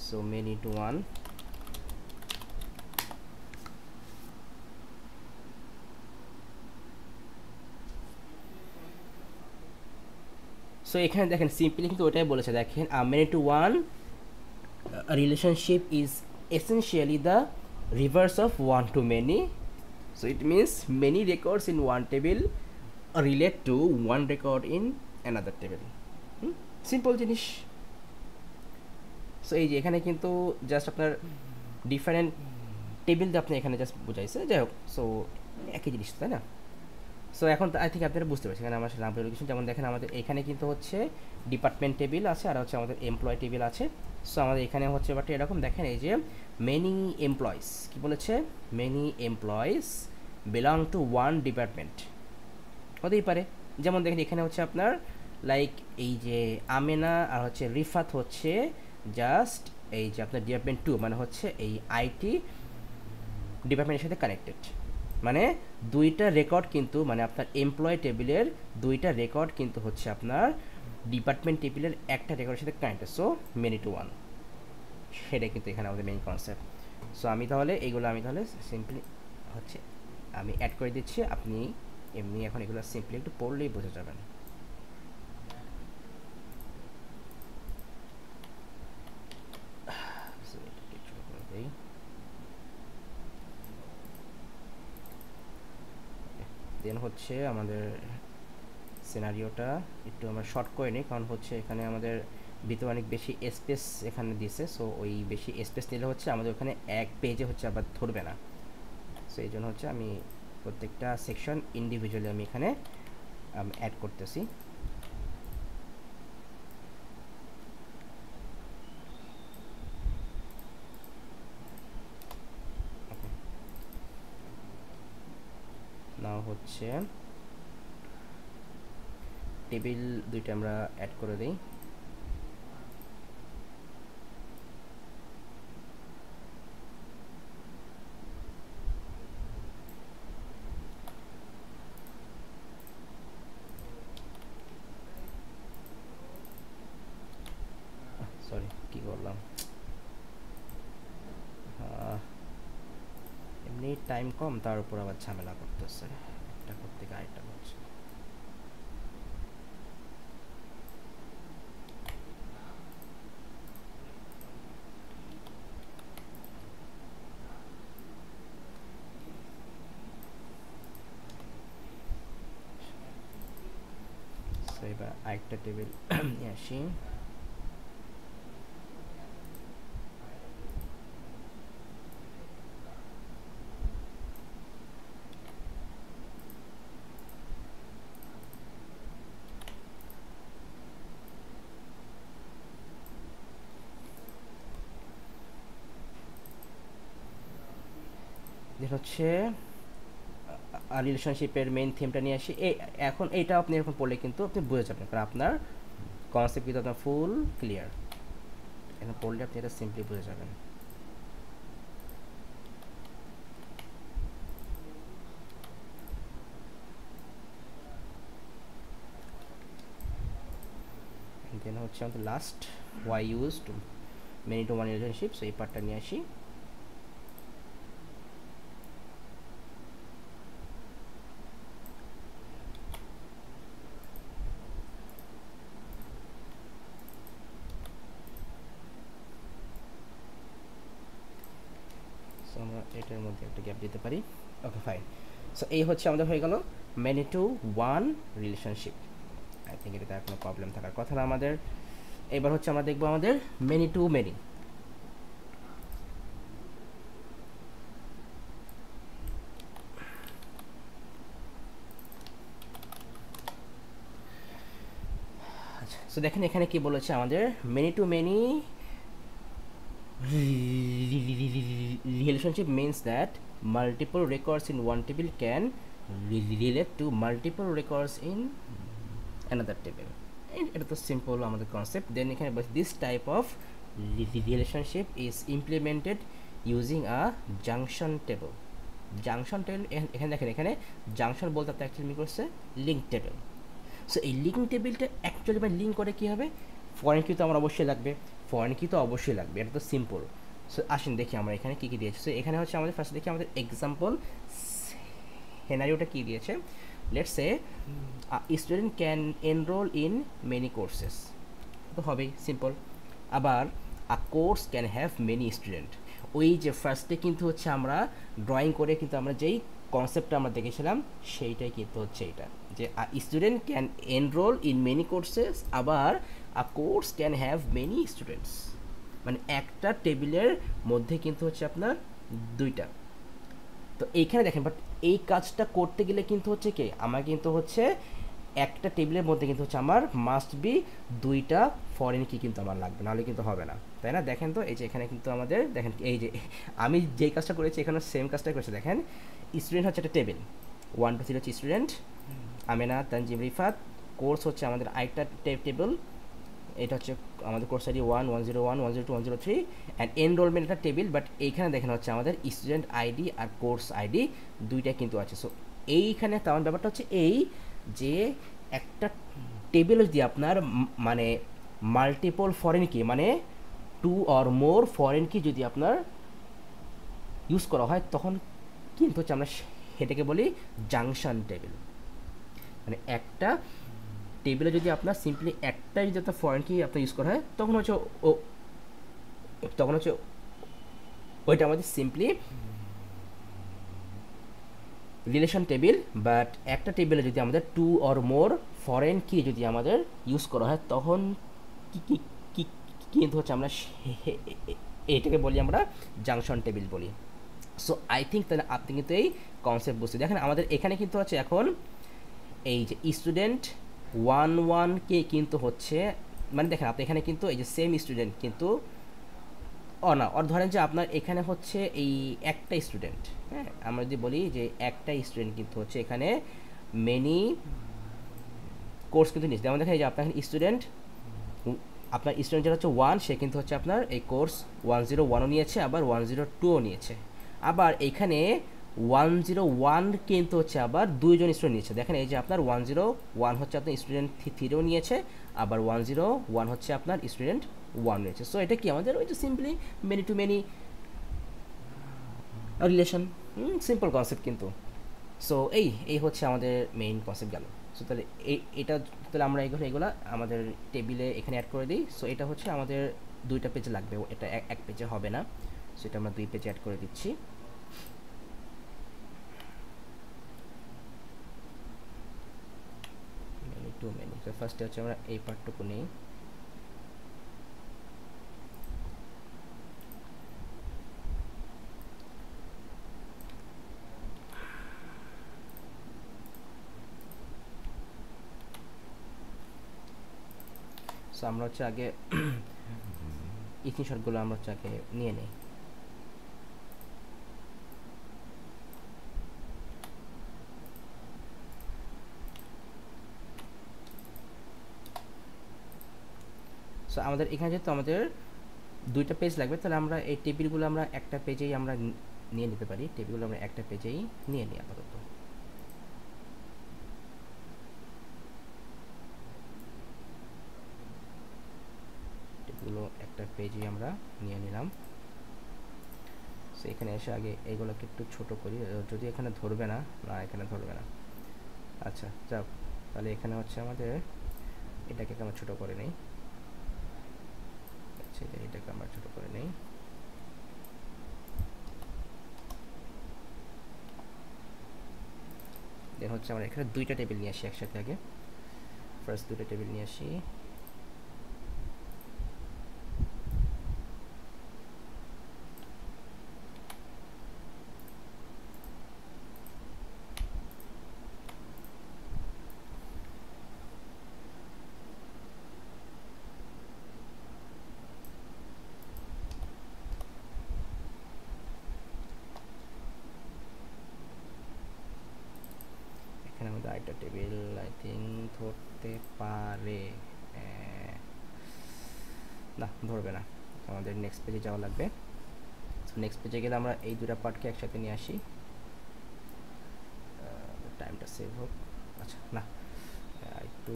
So many to one, so এখানে দেখেন সিম্পলি কিন্তু ওটাই বলেছে, দেখেন many to one relationship is essentially the reverse of one to many. So it means many records in one table relate to one record in another table. Simple জিনিস। So এই যে এখানে কিন্তু জাস্ট আপনার ডিফারেন্ট টেবিল দিয়ে আপনি এখানে just বুঝাইছে, যাই হোক। সো একই জিনিস, তাই না? সো এখন আই থিঙ্ক আপনারা বুঝতে পারছেন এখানে আমার নাম লোকেশন, যেমন দেখেন আমাদের এখানে কিন্তু হচ্ছে ডিপার্টমেন্ট টেবিল আছে আর হচ্ছে আমাদের এমপ্লয় টেবিল আছে। সো আমাদের এখানে হচ্ছে বাট এরকম দেখেন এই যে মেনি এমপ্লয়িজ, কী বলেছে, many employees belong to one department, হতেই পারে। যেমন দেখেন এখানে হচ্ছে আপনার লাইক এই যে আমেনা আর হচ্ছে রিফাত হচ্ছে জাস্ট এই যে আপনার ডিপার্টমেন্ট 2, মানে হচ্ছে এই আইটি ডিপার্টমেন্টের সাথে কানেক্টেড, মানে দুইটা রেকর্ড কিন্তু, মানে আপনার এমপ্লয় টেবিলের দুইটা রেকর্ড কিন্তু হচ্ছে আপনার ডিপার্টমেন্ট টেবিলের একটা রেকর্ডের সাথে connected. So many to one, সেটা কিন্তু এখানে আমাদের মেইন কনসেপ্ট। সো আমি তাহলে এইগুলো আমি তাহলে সিম্পলি হচ্ছে আমি অ্যাড করে দিচ্ছি, আপনি এমনি এখন এগুলো সিম্পলি একটু পড়লেই বুঝে যাবেন। দেন হচ্ছে আমাদের সিনারিওটা একটু আমরা শর্ট করে নিই, কারণ হচ্ছে এখানে আমাদের ভিতরে অনেক বেশি স্পেস এখানে দিছে। সো ওই বেশি স্পেস নিলে হচ্ছে আমাদের ওখানে এক পেজে হচ্ছে আবার ধরবে না। সো এই জন্য হচ্ছে আমি প্রত্যেকটা সেকশন ইন্ডিভিজুয়ালি আমি এখানে অ্যাড করতেছি। নাও হচ্ছে টেবিল দুইটা আমরা অ্যাড করে দিই। সরি, কি করলাম, এমনি টাইম কম, তার উপর আবার ঝামেলা করতেছে, একটা করতে গিয়ে আরেকটা হচ্ছে। এবার আরেকটা টেবিল নিয়ে আসি। যেটা হচ্ছে রিলেশনশিপের মেইন থিমটা নিয়ে আসি। এখন এইটা আপনি এরকম পড়লে কিন্তু আপনি বুঝে যাবেন, কারণ আপনার কনসেপ্ট কিন্তু আপনার ফুল ক্লিয়ার। এখন পড়লে আপনি এটা সিম্পলি বুঝে যাবেন। দেন হচ্ছে আমাদের last why use to many to one relationship, so এই পার্টটা নিয়ে আসি। সো আমরা এটার মধ্যে একটা গ্যাপ দিতে পারি। ওকে, ফাইন। সো এই হচ্ছে আমাদের হয়ে গেল many to one relationship. I think এটাতে আর কোনো প্রবলেম থাকার কথা না আমাদের। এবার হচ্ছে আমরা দেখবো আমাদের মেনি টু মেনি। সো দেখেন এখানে কি বলেছে আমাদের many two many relationship means that multiple records in one table can relate to multiple records in another table. এটা তো সিম্পল আমাদের কনসেপ্ট। দেন এখানে this type of relationship is implemented using a junction table. Junction table এখানে দেখেন, এখানে junction বলতে আপনার actually মিন করছে লিঙ্ক টেবল। সো এই লিঙ্ক টেবিলটা অ্যাকচুয়ালি লিঙ্ক করে কী হবে, ফরেন কি তো আমার অবশ্যই লাগবে, ফরেন কি তো অবশ্যই লাগবে, এটা তো সিম্পল। সো আসেন দেখি আমরা এখানে কী কী দিয়েছে। সো এখানে হচ্ছে আমাদের ফার্স্ট দেখি আমাদের এক্সাম্পল সিনারিওটা কী দিয়েছে। Let's say student can enroll in many courses, তো হবেই সিম্পল। আবার a course can have many student, ওই যে ফার্স্টে কিন্তু হচ্ছে আমরা ড্রয়িং করে কিন্তু আমরা যেই কনসেপ্টটা আমরা দেখেছিলাম সেইটাই কিন্তু হচ্ছে এটা, যে student can enroll in many courses, আবার a course can have many students, মানে একটা টেবিলের মধ্যে কিন্তু হচ্ছে আপনার দুইটা। তো এইখানে দেখেন, বাট এই কাজটা করতে গেলে কিন্তু হচ্ছে কি আমার কিন্তু হচ্ছে একটা টেবিলের মধ্যে কিন্তু হচ্ছে আমার মাস্ট বি দুইটা ফরেন কি কিন্তু আমার লাগবে, নাহলে কিন্তু হবে না, তাই না? দেখেন তো এই যে এখানে কিন্তু আমাদের দেখেন এই যে আমি যেই কাজটা করেছি এখানে সেম কাজটাই করেছে। দেখেন স্টুডেন্ট হচ্ছে একটা টেবিল, 1 2 3 হচ্ছে স্টুডেন্ট, আমেনা তানজিম রিফাত। কোর্স হচ্ছে আমাদের আরেকটা টেবিল, এটা হচ্ছে আমাদের কোর্স আইডি 1 101 102 103, অ্যান্ড এনরোলমেন্ট একটা টেবিল, বাট এইখানে দেখেন হচ্ছে আমাদের স্টুডেন্ট আইডি আর কোর্স আইডি দুইটা কিন্তু আছে। সো এইখানে তেমন ব্যাপারটা হচ্ছে এই যে একটা টেবিল যদি আপনার মানে মাল্টিপল ফরেন কি মানে 2 অর মোর ফরেন কি যদি আপনার ইউজ করা হয় তখন কিন্তু হচ্ছে আমরা সেটাকে বলি জাংশন টেবিল। মানে একটা টেবিলে যদি আপনার সিম্পলি একটা যদি আপনার ফরেন কি আপনার ইউজ করা হয় তখন হচ্ছে ওইটা আমাদের সিম্পলি রিলেশন টেবিল। বাট একটা টেবিলে যদি আমাদের 2 অর মোর ফরেন কি যদি আমাদের ইউজ করা হয় তখন কিন্তু হচ্ছে আমরা এটাকে বলি আমরা জাংশন টেবিল বলি। সো আই থিঙ্ক তাহলে আপনি কিন্তু এই কনসেপ্ট বুঝতে দেখেন আমাদের এখানে কিন্তু হচ্ছে এখন এই যে স্টুডেন্ট 1 কে কিন্তু হচ্ছে মানে দেখেন আপনি এখানে কিন্তু এই যে সেম স্টুডেন্ট কিন্তু না ওর ধরেন যে আপনার এখানে হচ্ছে এই একটা স্টুডেন্ট, হ্যাঁ আমরা যদি বলি যে একটা স্টুডেন্ট কিন্তু হচ্ছে এখানে মেনি কোর্স কিন্তু নিচ্ছে, যেমন দেখেন এই যে আপনার স্টুডেন্ট আপনার স্টুডেন্ট যেটা হচ্ছে 1 সে কিন্তু হচ্ছে আপনার এই কোর্স 101ও নিয়েছে আবার 102ও নিয়েছে, আবার এখানে 101 কিন্তু হচ্ছে আবার দুইজন স্টুডেন্ট নিয়েছে। দেখেন এই যে আপনার 101 হচ্ছে আপনার স্টুডেন্ট 3ও নিয়েছে, আবার 101 হচ্ছে আপনার স্টুডেন্ট 1 নিয়েছে। সো এটা কি আমাদের ওই যে simply many two many relation, simple concept কিন্তু। সো এই হচ্ছে আমাদের মেইন কনসেপ্ট গেল। সো তাহলে এটা তাহলে আমরা এগুলো আমাদের টেবিলে এখানে অ্যাড করে দিই। সো এটা হচ্ছে আমাদের দুইটা পেজে লাগবে, এটা এক পেজে হবে না, সো এটা আমরা 2 পেজে অ্যাড করে দিচ্ছি। মেনি টু মেনি, তো ফার্স্টে হচ্ছে আমরা এই পার্টটুকু নেই। সো আমরা হচ্ছে আগে স্ক্রিনশটগুলো আমরা হচ্ছে আগে নিয়ে নিই। সো আমাদের এখানে যেহেতু আমাদের দুইটা পেজ লাগবে তাহলে আমরা এই টেবিলগুলো আমরা একটা পেজেই আমরা নিয়ে নিতে পারি, টেবিলগুলো আমরা একটা পেজেই নিয়ে নিই আপাতত। টেবিলগুলো একটা পেজেই আমরা নিয়ে নিলাম। সো এখানে এসে আগে এইগুলোকে একটু ছোট করি, যদি এখানে ধরবে না, এখানে ধরবে না, আচ্ছা যাক তাহলে এখানে হচ্ছে আমাদের এটাকে আমরা ছোট করে নিই, আচ্ছা এটাকে আমরা ছোট করে নিই। দেন হচ্ছে আমরা এখানে দুইটা টেবিল নিয়ে আসি একসাথে, আগে ফার্স্ট দুইটা টেবিল নিয়ে আসি। মধ্যে আরেকটা টেবিল আই থিঙ্ক ধরতে পারে, না ধরবে না, আমাদের নেক্সট পেজে যাওয়া লাগবে। নেক্সট পেজে গেলে আমরা এই দুটা পার্টকে একসাথে নিয়ে আসি, টাইমটা সেভ হোক। আচ্ছা না, একটু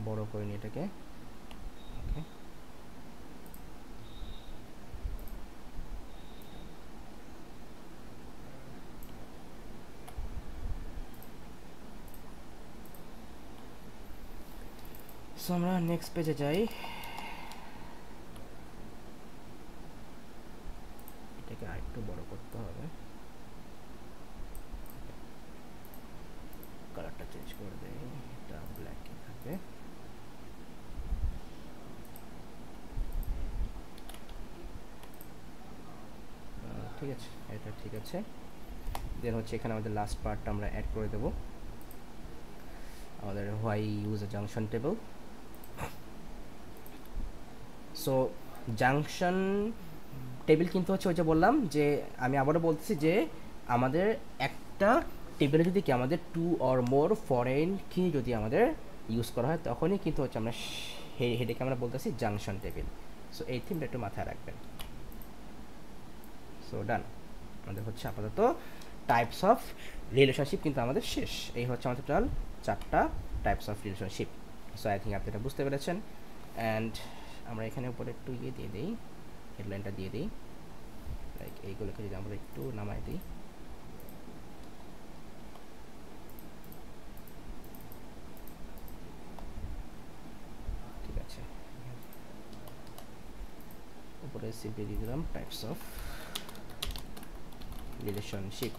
বড় করে নিই এটাকে। ওকে, সো আমরা নেক্সট পেজে যাই। এটাকে আরেকটু বড় করতে হবে, কালারটা চেঞ্জ করে দেই, এটা ব্ল্যাকে থাকবে। ঠিক আছে, এটা ঠিক আছে। দেন হচ্ছে এখানে আমাদের লাস্ট পার্টটা আমরা অ্যাড করে দেব, আমাদের why use a junction table. So junction table কিন্তু হচ্ছে ওই যে বললাম যে, আমি আবারও বলতেছি যে আমাদের একটা টেবিলে যদি কি আমাদের 2 or more ফরেন কি যদি আমাদের ইউজ করা হয়, তখনই কিন্তু হচ্ছে আমরা হেডেকে আমরা বলতেছি জাংশন টেবিল। সো এই থিমটা একটু মাথায় রাখবেন। সো ডান, আমাদের হচ্ছে আপাতত টাইপস অফ রিলেশনশিপ কিন্তু আমাদের শেষ। এই হচ্ছে আমাদের টোটাল 4টা types of relationship. So I think আপনি এটা বুঝতে পেরেছেন। অ্যান্ড আমরা এখানে উপরে একটু ইয়ে দিয়ে দিই, হেডলাইনটা দিয়ে দিই, লাইক এইগুলোকে যদি আমরা একটু নামাই দিই, ঠিক আছে। উপরে সিম্পলি দিয়ে দিলাম টাইপস অফ রিলেশনশিপ।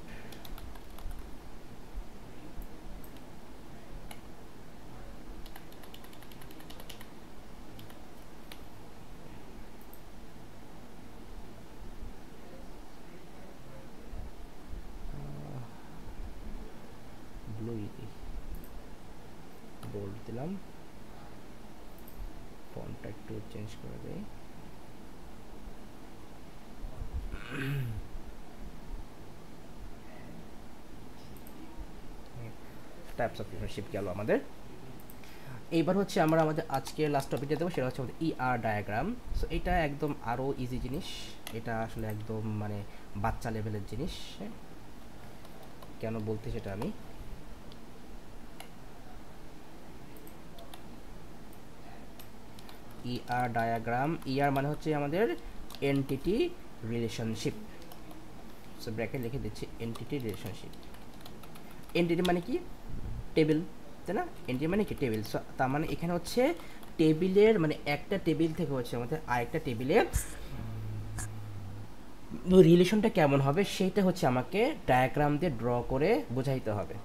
ব্লু দিই, বোল্ড দিলাম, ফন্টটা একটু চেঞ্জ করে দেই। টাইপস অফ রিলেশনশিপ গেল আমাদের। এইবার হচ্ছে আমরা আমাদের আজকে লাস্ট টপিকটা দেবো, সেটা হচ্ছে আমাদের ER ডায়াগ্রাম। সো এটা একদম আরও ইজি জিনিস, এটা আসলে একদম মানে বাচ্চা লেভেলের জিনিস। কেন বলতে সেটা আমি ER ডায়াগ্রাম, ER মানে হচ্ছে আমাদের এন্টিটি রিলেশনশিপ। সো ব্র্যাকেট লিখে দিচ্ছি এন্টিটি রিলেশনশিপ। এন্টিটি মানে কি? টেবিল, তাই না? এন্টিটি মানে কি? টেবিল। সো তার মানে এখানে হচ্ছে টেবিলের মানে একটা টেবিল থেকে হচ্ছে আমাদের আরেকটা টেবিলের রিলেশনটা কেমন হবে সেইটা হচ্ছে আমাকে ডায়াগ্রাম দিয়ে ড্র করে বোঝাইতে হবে,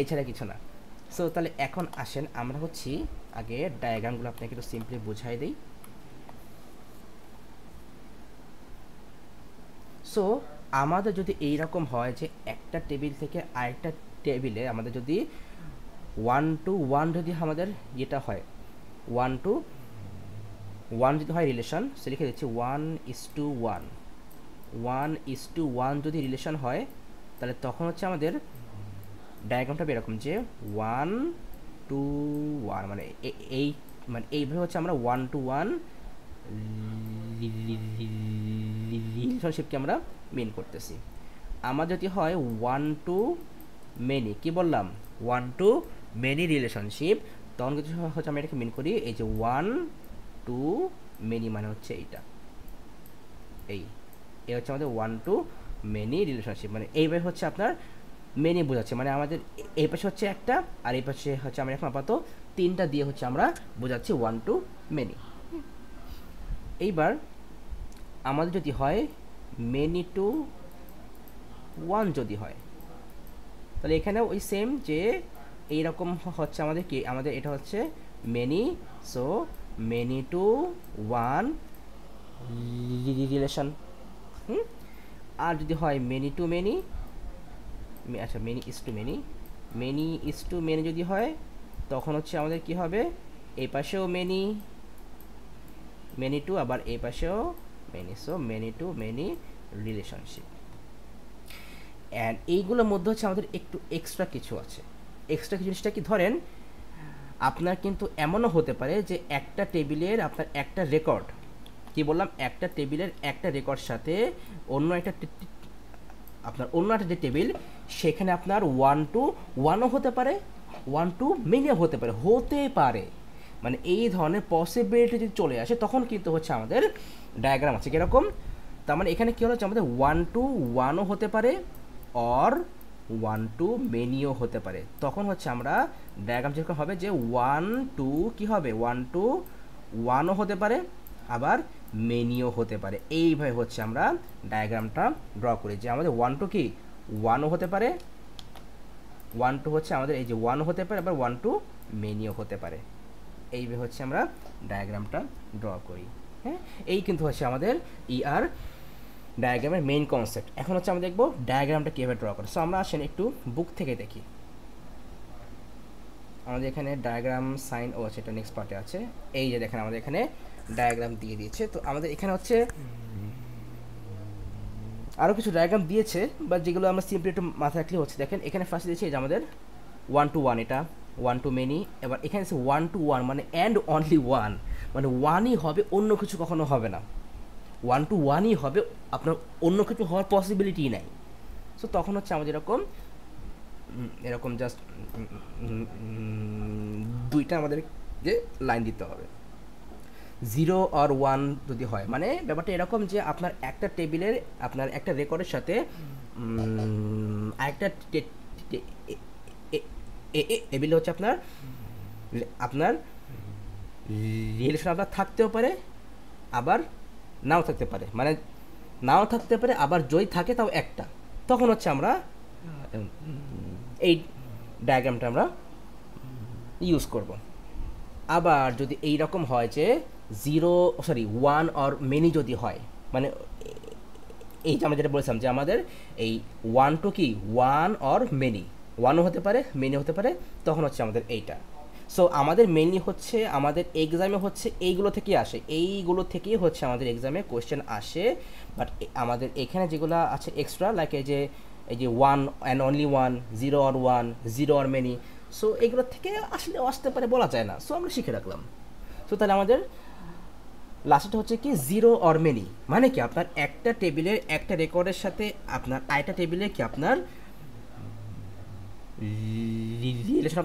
এছাড়া কিছু না। সো তাহলে এখন আসেন আমরা হচ্ছি আগে ডায়াগ্রামগুলো আপনাকে একটু সিম্পলি বুঝাই দিই। সো আমাদের যদি এইরকম হয় যে একটা টেবিল থেকে আরেকটা টেবিলে আমাদের যদি 1 to 1 যদি আমাদের ইয়েটা হয়, 1 to 1 যদি হয় রিলেশন, সে লিখে দিচ্ছি 1:1, 1:1 যদি রিলেশন হয়, তাহলে তখন হচ্ছে আমাদের ডায়াগ্রামটা এরকম যে 1 to 1 মানে এই মানে এইভাবে হচ্ছে আমরা 1 to 1 রিলেশনশিপকে আমরা মেন করতেছি। আমার যদি হয় 1 to many, কি বললাম? 1 to many রিলেশনশিপ, তখন কিছু হচ্ছে আমরা এটাকে মেন করি এই যে 1 to many মানে হচ্ছে এইটা, এই হচ্ছে আমাদের 1 to many রিলেশনশিপ। মানে এইভাবে হচ্ছে আপনার মেনি বোঝাচ্ছে, মানে আমাদের এই পাশে হচ্ছে একটা আর এই পাশে হচ্ছে আমরা এখন আপাতত 3টা দিয়ে হচ্ছে আমরা বোঝাচ্ছি 1 to many। এইবার আমাদের যদি হয় many to 1 যদি হয়, তাহলে এখানে ওই সেম যে এইরকম হচ্ছে আমাদের কি, আমাদের এটা হচ্ছে many, সো many to 1 রিলেশন। আর যদি হয় many to many, আচ্ছা many is to many, many is to many যদি হয়, তখন হচ্ছে আমাদের কি হবে, এই পাশেও many, many to আবার এই পাশেও many, so many to many relationship. And এইগুলোর মধ্যে হচ্ছে আমাদের একটু এক্সট্রা কিছু আছে। এক্সট্রা জিনিসটা কি, ধরেন আপনার কিন্তু এমনও হতে পারে যে একটা টেবিলের আপনার একটা রেকর্ড, কি বললাম, একটা টেবিলের একটা রেকর্ড সাথে অন্য একটা আপনার অন্য একটা যে টেবিল, সেখানে আপনার 1 to 1ও হতে পারে, 1 to many হতে পারে, মানে এই ধরনের পসিবিলিটি যদি চলে আসে তখন কিন্তু হচ্ছে আমাদের ডায়াগ্রাম আছে কীরকম। তার মানে এখানে কী হচ্ছে, আমাদের 1 to 1ও হতে পারে অর 1 to manyও হতে পারে। তখন হচ্ছে আমরা ডায়াগ্রাম যেরকম হবে যে 1 to কী হবে, 1 to 1ও হতে পারে আবার মেনিও হতে পারে। এইভাবে হচ্ছে আমরা ডায়াগ্রামটা ড্র করি যে আমাদের 1 to কি 1ও হতে পারে, 1 to হচ্ছে আমাদের এই যে 1ও হতে পারে, আবার 1 to মেনিও হতে পারে। এইভাবে হচ্ছে আমরা ডায়াগ্রামটা ড্র করি। হ্যাঁ, এই কিন্তু হচ্ছে আমাদের ER ডায়াগ্রামের মেইন কনসেপ্ট। এখন হচ্ছে আমরা দেখবো ডায়াগ্রামটা কীভাবে ড্র করে। সো আমরা আসেন একটু বুক থেকে দেখি। আমাদের এখানে ডায়াগ্রাম সাইন ও আছে, এটা নেক্সট পার্টে আছে। এই যে দেখেন আমাদের এখানে ডায়াগ্রাম দিয়ে দিয়েছে। তো আমাদের এখানে হচ্ছে আরও কিছু ডায়াগ্রাম দিয়েছে, বা যেগুলো আমরা সিম্পলি একটু মাথায় রাখলে হচ্ছে, দেখেন এখানে ফার্স্ট দিয়েছে এই যে আমাদের 1 to 1, এটা 1 to many। এবার এখানে আছে 1 to 1, মানে অ্যান্ড অনলি 1, মানে 1ই হবে, অন্য কিছু কখনো হবে না। 1 to 1ই হবে, আপনার অন্য কিছু হওয়ার পসিবিলিটি নাই। সো তখন হচ্ছে আমাদের এরকম জাস্ট দুইটা আমাদের যে লাইন দিতে হবে। 0 আর 1 যদি হয়, মানে ব্যাপারটা এরকম যে আপনার একটা টেবিলের, আপনার একটা রেকর্ডের সাথে আরেকটা টেবিলে হচ্ছে আপনার রিলেশন আপনার থাকতেও পারে আবার নাও থাকতে পারে, মানে নাও থাকতে পারে আবার যদি থাকে তাও একটা। তখন হচ্ছে আমরা এই ডায়াগ্রামটা আমরা ইউজ করব। আবার যদি এই রকম হয় যে 1 অর মেনি যদি হয়, মানে এই যে আমরা যেটা বলেছিলাম যে আমাদের এই 1 to কি 1 অর মেনি, 1ও হতে পারে মেনি হতে পারে, তখন হচ্ছে আমাদের এইটা। সো আমাদের মেনলি হচ্ছে আমাদের এক্সামে হচ্ছে এইগুলো থেকেই আসে, এইগুলো থেকেই হচ্ছে আমাদের এক্সামে কোয়েশ্চেন আসে। বাট আমাদের এখানে যেগুলো আছে এক্সট্রা, লাইক এই যে 1 and only 1, 0 or 1, 0 or many, so এগুলো থেকে আসলে আসতে পারে, বলা যায় না। সো আমরা শিখে রাখলাম। সো তাহলে আমাদের লাস্টটা হচ্ছে কি 0 অর মেনি, মানে কি আপনার একটা টেবিলের একটা রেকর্ডের সাথে আপনার আরেকটা টেবিলে কি আপনার রিলেশন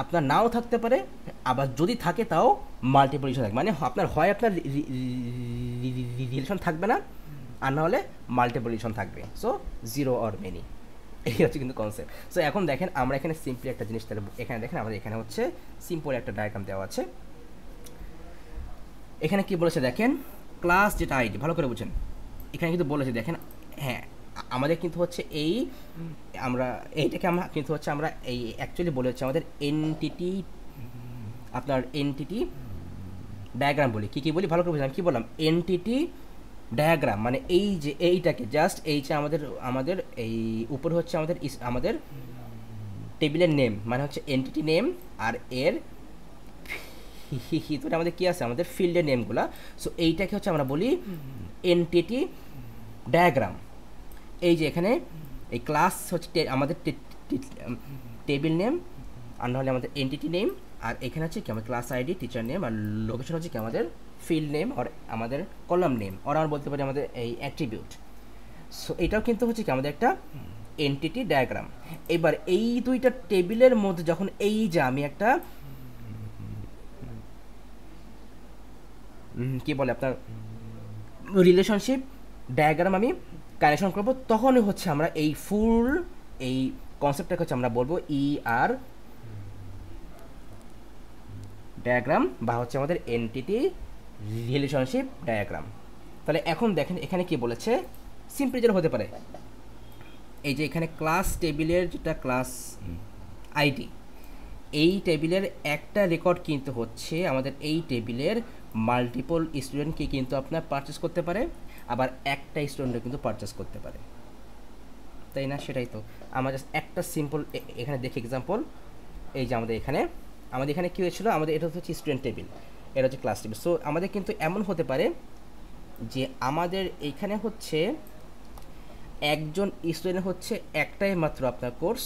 আপনার নাও থাকতে পারে, আবার যদি থাকে তাও মাল্টিপল রিলেশন থাকে, মানে আপনার হয় আপনার রিলেশন থাকবে না, আর না হলে মাল্টিপল রিলেশন থাকবে। সো 0 অর মেনি, এই হচ্ছে কিন্তু কনসেপ্ট। সো এখন দেখেন আমরা এখানে সিম্পলি একটা জিনিস, তাহলে এখানে দেখেন আমাদের এখানে হচ্ছে সিম্পল একটা ডায়াগ্রাম দেওয়া আছে। এখানে কি বলেছে দেখেন, ক্লাস যেটা আইডি, ভালো করে বুঝেন, এখানে কিন্তু বলেছে দেখেন, হ্যাঁ আমাদের কিন্তু হচ্ছে এইটাকে আমরা কিন্তু হচ্ছে আমরা এই অ্যাকচুয়ালি বলেছে আমাদের এনটিটি, আপনার এনটিটি ডায়াগ্রাম বলি। কী বলি ভালো করে বুঝলাম, কী বললাম, এনটিটি ডায়াগ্রাম, মানে এই যে এইটাকে জাস্ট এই যে আমাদের এই উপরে হচ্ছে আমাদের টেবিলের নেম, মানে হচ্ছে এনটিটি নেম, আর এর ভিতরে আমাদের কী আছে, আমাদের ফিল্ডের নেমগুলা। সো এইটাকে হচ্ছে আমরা বলি এনটিটি ডায়াগ্রাম। এই যে এখানে এই ক্লাস হচ্ছে আমাদের টেবিল নেম, আর নাহলে আমাদের এনটিটি নেম, আর এখানে হচ্ছে কি আমাদের ক্লাস আইডি, টিচার নেম, আর লোকেশন হচ্ছে কি আমাদের ফিল্ড নেম আর আমাদের কলাম নেম, আর আমরা বলতে পারি আমাদের এই অ্যাট্রিবিউট। সো এটাও কিন্তু হচ্ছে কি আমাদের একটা এনটিটি ডায়াগ্রাম। এবার এই দুইটা টেবিলের মধ্যে যখন এই যে আমি একটা কি বলে আপনার রিলেশনশিপ ডায়াগ্রাম আমি কানেকশন করব, তখনই হচ্ছে আমরা এই ফুল এই কনসেপ্টটাকে হচ্ছে আমরা বলবো ER ডায়াগ্রাম, বা হচ্ছে আমাদের এনটিটি রিলেশনশিপ ডায়াগ্রাম। তাহলে এখন দেখেন এখানে কি বলেছে, সিম্পলি যেটা হতে পারে, এই যে এখানে ক্লাস টেবিলের যেটা ক্লাস আইডি, এই টেবিলের একটা রেকর্ড কিন্তু হচ্ছে আমাদের এই টেবিলের মাল্টিপল স্টুডেন্টকে কিন্তু আপনার পারচেস করতে পারে, আবার একটা স্টুডেন্টও কিন্তু পারচেস করতে পারে, তাই না? সেটাই তো আমরা জাস্ট একটা সিম্পল এখানে দেখি এক্সাম্পল। এই যে আমাদের এখানে কী হয়েছিল, আমাদের এটা হচ্ছে স্টুডেন্ট টেবিল, এটা হচ্ছে ক্লাস টেবিল। সো আমাদের কিন্তু এমন হতে পারে যে আমাদের এইখানে হচ্ছে একজন স্টুডেন্ট হচ্ছে একটাই মাত্র আপনার কোর্স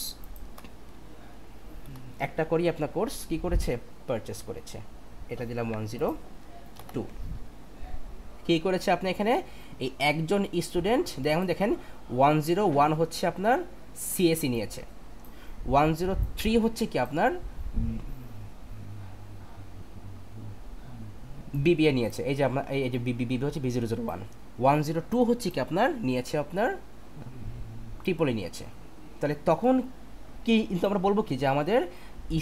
একটা করেই আপনার কোর্স কী করেছে, পারচেস করেছে। এটা দিলাম 102। কী করেছে আপনি এখানে, এই একজন স্টুডেন্ট দেখেন 101 হচ্ছে আপনার সিএসি নিয়েছে, 103 হচ্ছে কি আপনার বিবিএ নিয়েছে, এই যে আপনার এই যে বিবি হচ্ছে B001, 102 হচ্ছে কি আপনার নিয়েছে আপনার ট্রিপলে নিয়েছে। তাহলে তখন কি কিন্তু আমরা বলবো কি যে আমাদের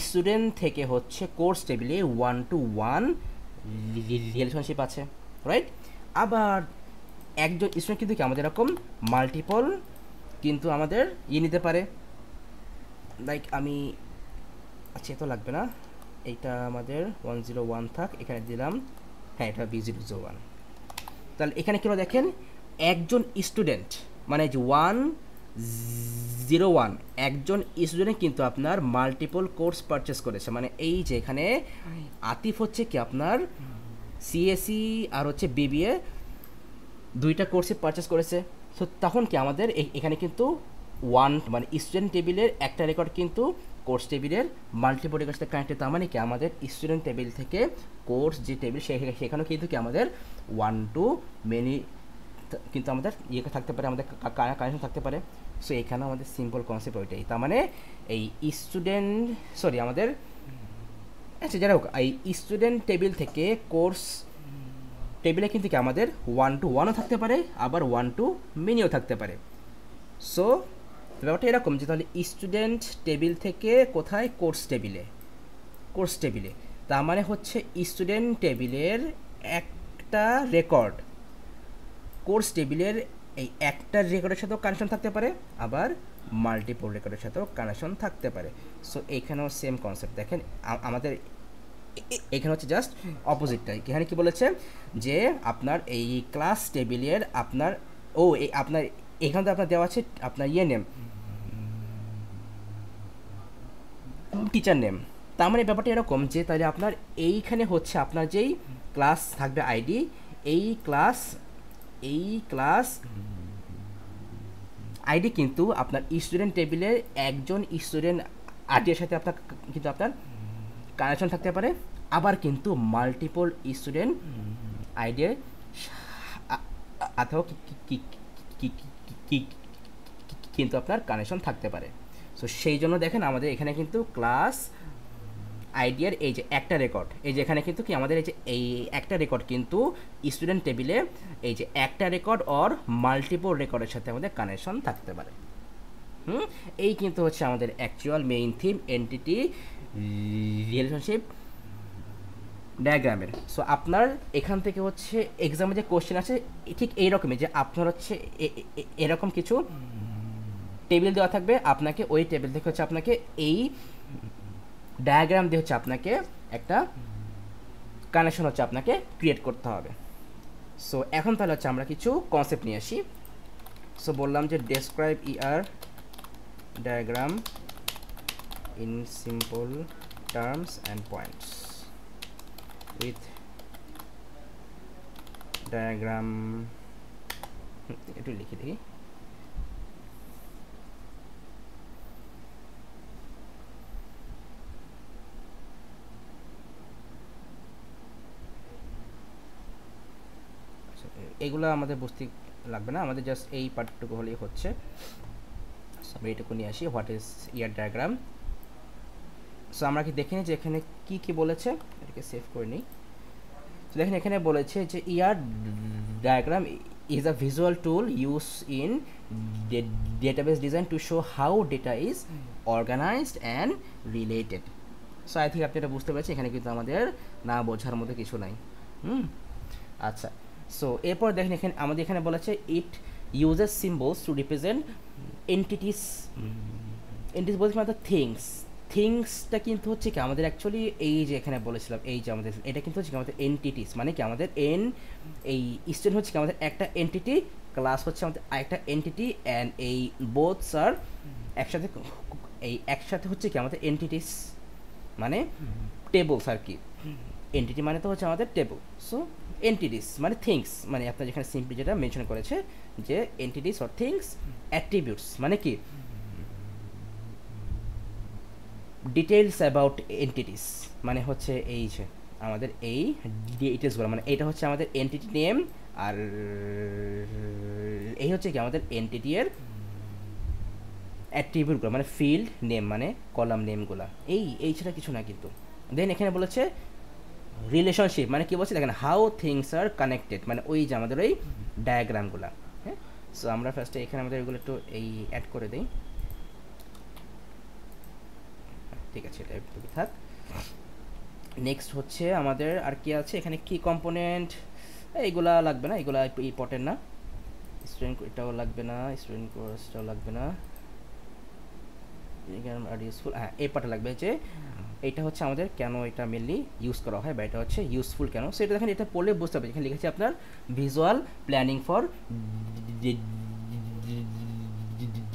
স্টুডেন্ট থেকে হচ্ছে কোর্স টেবিলে 1-1 রিলেশনশিপ আছে, রাইট। আবার একজন স্টুডেন্ট কিন্তু কি আমাদের এরকম মাল্টিপল কিন্তু আমাদের নিতে পারে, লাইক আমি আচ্ছা এত লাগবে না, এইটা আমাদের 101 থাক, এখানে দিলাম হ্যাঁ এটা B001। তাহলে এখানে কেন দেখেন একজন স্টুডেন্ট মানে যে 101 একজন স্টুডেন্ট কিন্তু আপনার মাল্টিপল কোর্স পারচেস করেছে, মানে এই যে এখানে আতিফ হচ্ছে কি আপনার সিএসি আর হচ্ছে বিবিএ দুইটা কোর্সে পারচেস করেছে। সো তখন কি আমাদের এখানে কিন্তু মানে স্টুডেন্ট টেবিলের একটা রেকর্ড কিন্তু কোর্স টেবিলের মাল্টিপল রেকর্ডের সাথে কানেক্টেড, তার মানে কি আমাদের স্টুডেন্ট টেবিল থেকে কোর্স যে টেবিল সেখানেও কিন্তু কি আমাদের 1-2 মেনি কিন্তু আমাদের ইয়ে থাকতে পারে, আমাদের কানেকশন থাকতে পারে। সো এখানেও আমাদের সিম্পল কনসেপ্ট ওইটাই, তার মানে এই স্টুডেন্ট আমাদের আচ্ছা যারা হোক এই স্টুডেন্ট টেবিল থেকে কোর্স টেবিলে কিন্তু কি আমাদের 1-1ও থাকতে পারে, আবার 1-2 মেনিও থাকতে পারে। সো ব্যাপারটা এরকম যে তাহলে স্টুডেন্ট টেবিল থেকে কোথায় কোর্স টেবিলে তার মানে হচ্ছে স্টুডেন্ট টেবিলের একটা রেকর্ড কোর্স টেবিলের এই একটা রেকর্ডের সাথেও কানেকশন থাকতে পারে, আবার মাল্টিপল রেকর্ডের সাথেও কানেকশন থাকতে পারে। সো এইখানেও সেম কনসেপ্ট দেখেন আমাদের এখানে হচ্ছে জাস্ট অপোজিটটাই, এখানে কি বলেছে যে আপনার এই ক্লাস টেবিলের আপনার আপনার এখানে আপনার দেওয়া আছে আপনার নেম টিচার নেম, তার মানে ব্যাপারটা এরকম যে তাহলে আপনার এইখানে হচ্ছে আপনার যেই ক্লাস থাকবে আইডি, এই ক্লাস আইডি কিন্তু আপনার স্টুডেন্ট টেবিলের একজন স্টুডেন্ট আইডির সাথে আপনার কিন্তু আপনার কানেকশন থাকতে পারে, আবার কিন্তু মাল্টিপল স্টুডেন্ট আইডির অথবা কিন্তু আপনার কানেকশন থাকতে পারে। সো সেই জন্য দেখেন আমাদের এখানে কিন্তু ক্লাস আইডিয়ার এই যে একটা রেকর্ড, এই যে এখানে কিন্তু কি আমাদের এই যে এই একটা রেকর্ড কিন্তু স্টুডেন্ট টেবিলে এই যে একটা রেকর্ড অর মাল্টিপল রেকর্ডের সাথে আমাদের কানেকশন থাকতে পারে। এই কিন্তু হচ্ছে আমাদের actual main theme entity relationship ডায়াগ্রামের। সো আপনার এখান থেকে হচ্ছে এক্সামে যে কোশ্চেন আছে ঠিক এইরকমই, যে আপনার হচ্ছে এরকম কিছু টেবিল দেওয়া থাকবে, আপনাকে ওই টেবিল থেকে হচ্ছে আপনাকে এই ডায়াগ্রাম দিয়ে হচ্ছে আপনাকে একটা কানেকশন হচ্ছে আপনাকে ক্রিয়েট করতে হবে। সো এখন তাহলে হচ্ছে আমরা কিছু কনসেপ্ট নিয়ে আসি। সো বললাম যে describe diagram in simple terms and points with diagram, একটু লিখে দিই। এগুলো আমাদের বুঝতে লাগবে না, আমাদের জাস্ট এই পার্টটুকু হলেই হচ্ছে। আমি এইটুকু নিয়ে আসি, what is year diagram. So আমরা কি দেখে নিই যে এখানে কী কী বলেছে, এটাকে সেভ করে নিই। তো দেখেন এখানে বলেছে যে ইয়ার diagram is a visual tool used in database design to show how data is organized and related. So I think আপনি এটা বুঝতে পেরেছেন, এখানে কিন্তু আমাদের না বোঝার মতো কিছু নাই। আচ্ছা, সো এরপর দেখেন এখানে আমাদের এখানে বলেছে it uses symbols two represent entities বলতে মানে থিংসটা কিন্তু হচ্ছে কি আমাদের অ্যাকচুয়ালি এই যে এখানে বলেছিলাম এই যে আমাদের এটা কিন্তু হচ্ছে কি আমাদের এন্টিটিস, মানে কি আমাদের এই স্টুডেন্ট হচ্ছে কি আমাদের একটা এন্টিটি, ক্লাস হচ্ছে আমাদের আরেকটা এন্টিটি, অ্যান্ড এই বোথস আর একসাথে হচ্ছে কি আমাদের এন্টিটিস মানে টেবলস আর কি। এন্টিটি মানে তো হচ্ছে আমাদের টেবল। সো এন্টিটিস মানে থিংস, মানে আপনার যেখানে সিম্পলি যেটা মেনশন করেছে যে এন্টিটিস অর থিংস, অ্যাট্রিবিউটস মানে কি ডিটেলস অ্যাবাউট এন্টিটিস, মানে হচ্ছে এই যে আমাদের এই ডিটেলসগুলো, মানে এটা হচ্ছে আমাদের এন্টিটি নেম, আর এই হচ্ছে কি আমাদের এন্টিটি এর অ্যাট্রিবিউটগুলো, মানে ফিল্ড নেম মানে কলাম নেমগুলো, এই ছাড়া কিছু না কিন্তু। দেন এখানে বলেছে রিলেশনশিপ, মানে কি বলছে দেখেন, হাউ থিংস আর কানেক্টেড, মানে ওই যে আমাদের ওই ডায়াগ্রামগুলো। হ্যাঁ, সো আমরা ফার্স্টে এখানে আমাদের এগুলো একটু এই অ্যাড করে দিই। ঠিক আছে, এটা একটু থাক। নেক্সট হচ্ছে আমাদের আর কি আছে এখানে, কি কম্পোনেন্ট, এইগুলা লাগবে না, এগুলা ইম্পর্টেন্ট না। স্টুডেন্ট এটাও লাগবে না, স্টুডেন্ট কোর্সটাও লাগবে না, আর ইউজফুল, হ্যাঁ এই পার্টটা লাগবে, যে এটা হচ্ছে আমাদের কেন এটা মেনলি ইউজ করা হয়, বা এটা হচ্ছে ইউজফুল কেন। সো এটা দেখেন, এটা পড়লে বুঝতে হবে, এখানে লিখেছে আপনার visual planning for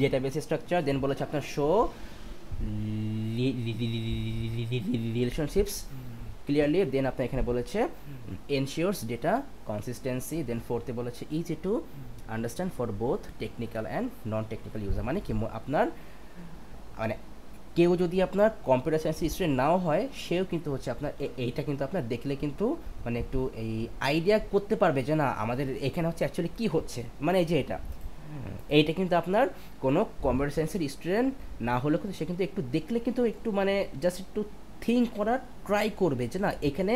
database structure, then বলেছে আপনার শো রিলেশনশিপস ক্লিয়ারলি, দেন আপনার এখানে বলেছে এনশিওরস ডেটা কনসিস্টেন্সি, দেন ফোর্থে বলেছে easy to understand for both technical and non technical user, মানে কি আপনার মানে কেউ যদি আপনার কম্পিউটার সায়েন্স স্টুডেন্ট নাও হয়, সেও কিন্তু হচ্ছে আপনার এইটা কিন্তু আপনার দেখলে কিন্তু মানে একটু এই আইডিয়া করতে পারবে যে না আমাদের এখানে হচ্ছে অ্যাকচুয়ালি কী হচ্ছে, মানে এই যে এইটা কিন্তু আপনার কোনো কম্পিউটার সায়েন্সের স্টুডেন্ট না হলেও কিন্তু সে কিন্তু একটু দেখলে কিন্তু একটু মানে জাস্ট একটু থিঙ্ক করার ট্রাই করবে যে না এখানে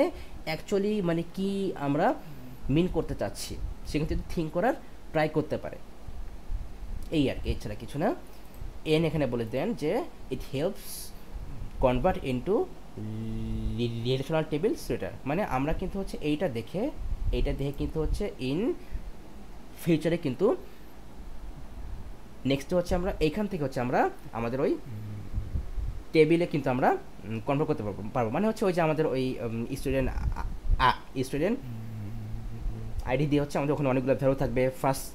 অ্যাকচুয়ালি মানে কি আমরা মিন করতে চাচ্ছি, সে কিন্তু একটু থিঙ্ক করার ট্রাই করতে পারে, এই আর কি, এছাড়া কিছু না। এন এখানে বলে দেন যে it helps convert into relational table sweeter, মানে আমরা কিন্তু হচ্ছে এইটা দেখে কিন্তু হচ্ছে ইন ফিউচারে কিন্তু নেক্সট হচ্ছে আমরা এইখান থেকে হচ্ছে আমরা আমাদের ওই টেবিলে কিন্তু আমরা কনভার্ট করতে পারবো, মানে হচ্ছে ওই যে আমাদের ওই স্টুডেন্ট আইডি দিয়ে হচ্ছে আমাদের ওখানে অনেকগুলো ভ্যালু থাকবে, ফার্স্ট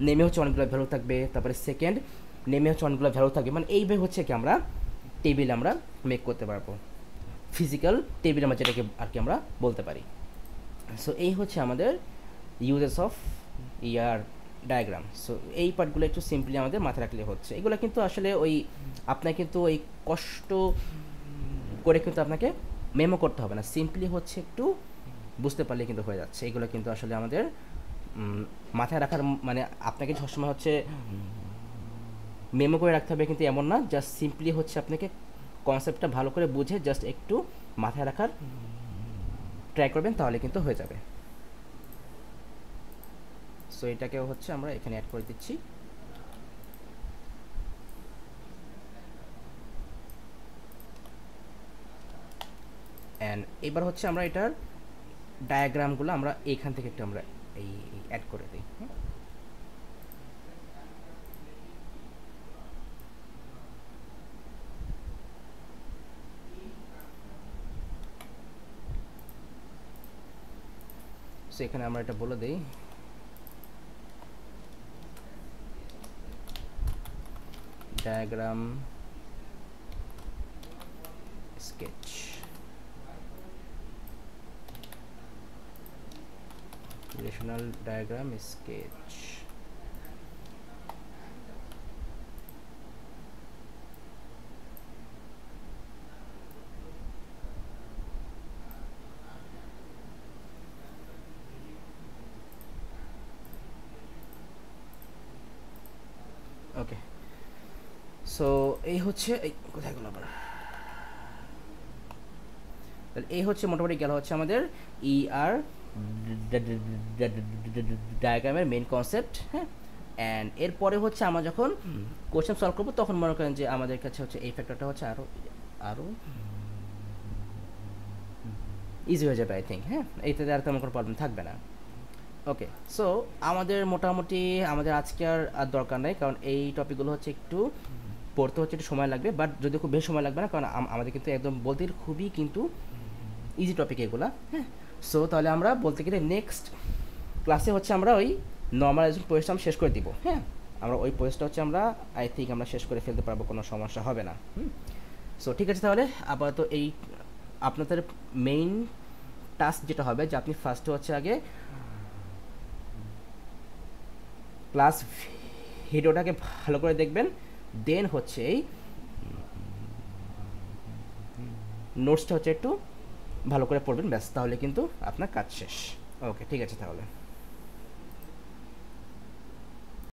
নেমে হচ্ছে অনেকগুলো ভ্যালু থাকবে, তারপরে সেকেন্ড নেমে হচ্ছে অনেকগুলো ভ্যালু থাকবে, মানে এইভাবে হচ্ছে কি আমরা টেবিল আমরা মেক করতে পারবো, ফিজিক্যাল টেবিল আমরা যেটাকে আর কি আমরা বলতে পারি। সো এই হচ্ছে আমাদের uses of year diagram. So এই পার্টগুলো একটু সিম্পলি আমাদের মাথায় রাখলে হচ্ছে, এগুলো কিন্তু আসলে ওই আপনার কিন্তু ওই কষ্ট করে কিন্তু আপনাকে মেমো করতে হবে না, সিম্পলি হচ্ছে একটু বুঝতে পারলে কিন্তু হয়ে যাচ্ছে, এগুলো কিন্তু আসলে আমাদের মাথায় রাখার মানে আপনাকে সবসময় হচ্ছে মেমো করে রাখতে হবে কিন্তু এমন না, জাস্ট সিম্পলি হচ্ছে আপনাকে কনসেপ্টটা ভালো করে বুঝে জাস্ট একটু মাথায় রাখার ট্রাই করবেন, তাহলে কিন্তু হয়ে যাবে। সো এটাকেও হচ্ছে আমরা এখানে অ্যাড করে দিচ্ছি। অ্যান্ড এবার হচ্ছে আমরা এটার ডায়াগ্রামগুলো আমরা এইখান থেকে একটু আমরা এই অ্যাড করে দিই। সো এখানে আমরা এটা বলে দিই, diagram sketch, relational diagram sketch. Okay, so এই হচ্ছে কোথায় গেল আবার, এই হচ্ছে মোটামুটি গেল হচ্ছে আমাদের আর ডায়াগ্রামের মেন কনসেপ্ট। হ্যাঁ, অ্যান্ড এরপরে হচ্ছে আমরা যখন কোশ্চেন সলভ করবো তখন মনে করেন যে আমাদের কাছে হচ্ছে এই ফ্যাক্টরটা হচ্ছে আরও ইজি হয়ে যাবে আই থিঙ্ক। হ্যাঁ, এইটাতে আর তেমন কোনো প্রবলেম থাকবে না। ওকে, সো আমাদের মোটামুটি আমাদের আজকে আর দরকার নেই, কারণ এই টপিকগুলো হচ্ছে একটু পড়তে হচ্ছে একটু সময় লাগবে, বাট যদি খুব বেশি সময় লাগবে না, কারণ আমাদের কিন্তু একদম বলতে গেলে খুবই কিন্তু ইজি টপিক এগুলো। হ্যাঁ, সো তাহলে আমরা বলতে গেলে নেক্সট ক্লাসে হচ্ছে আমরা ওই নর্মালাইজেশন প্রসেসটা আমরা শেষ করে দিব। হ্যাঁ, আমরা ওই প্রসেসটা হচ্ছে আমরা আই থিঙ্ক আমরা শেষ করে ফেলতে পারবো, কোনো সমস্যা হবে না। সো ঠিক আছে, তাহলে আপাতত এই আপনাদের মেইন টাস্ক যেটা হবে যে আপনি ফার্স্টে হচ্ছে আগে ক্লাস ভিডিওটাকে ভালো করে দেখবেন, দেন হচ্ছে এই নোটসটা হচ্ছে একটু ভালো করে পড়বেন, ব্যাস তাহলে কিন্তু আপনার কাজ শেষ। ওকে, ঠিক আছে তাহলে।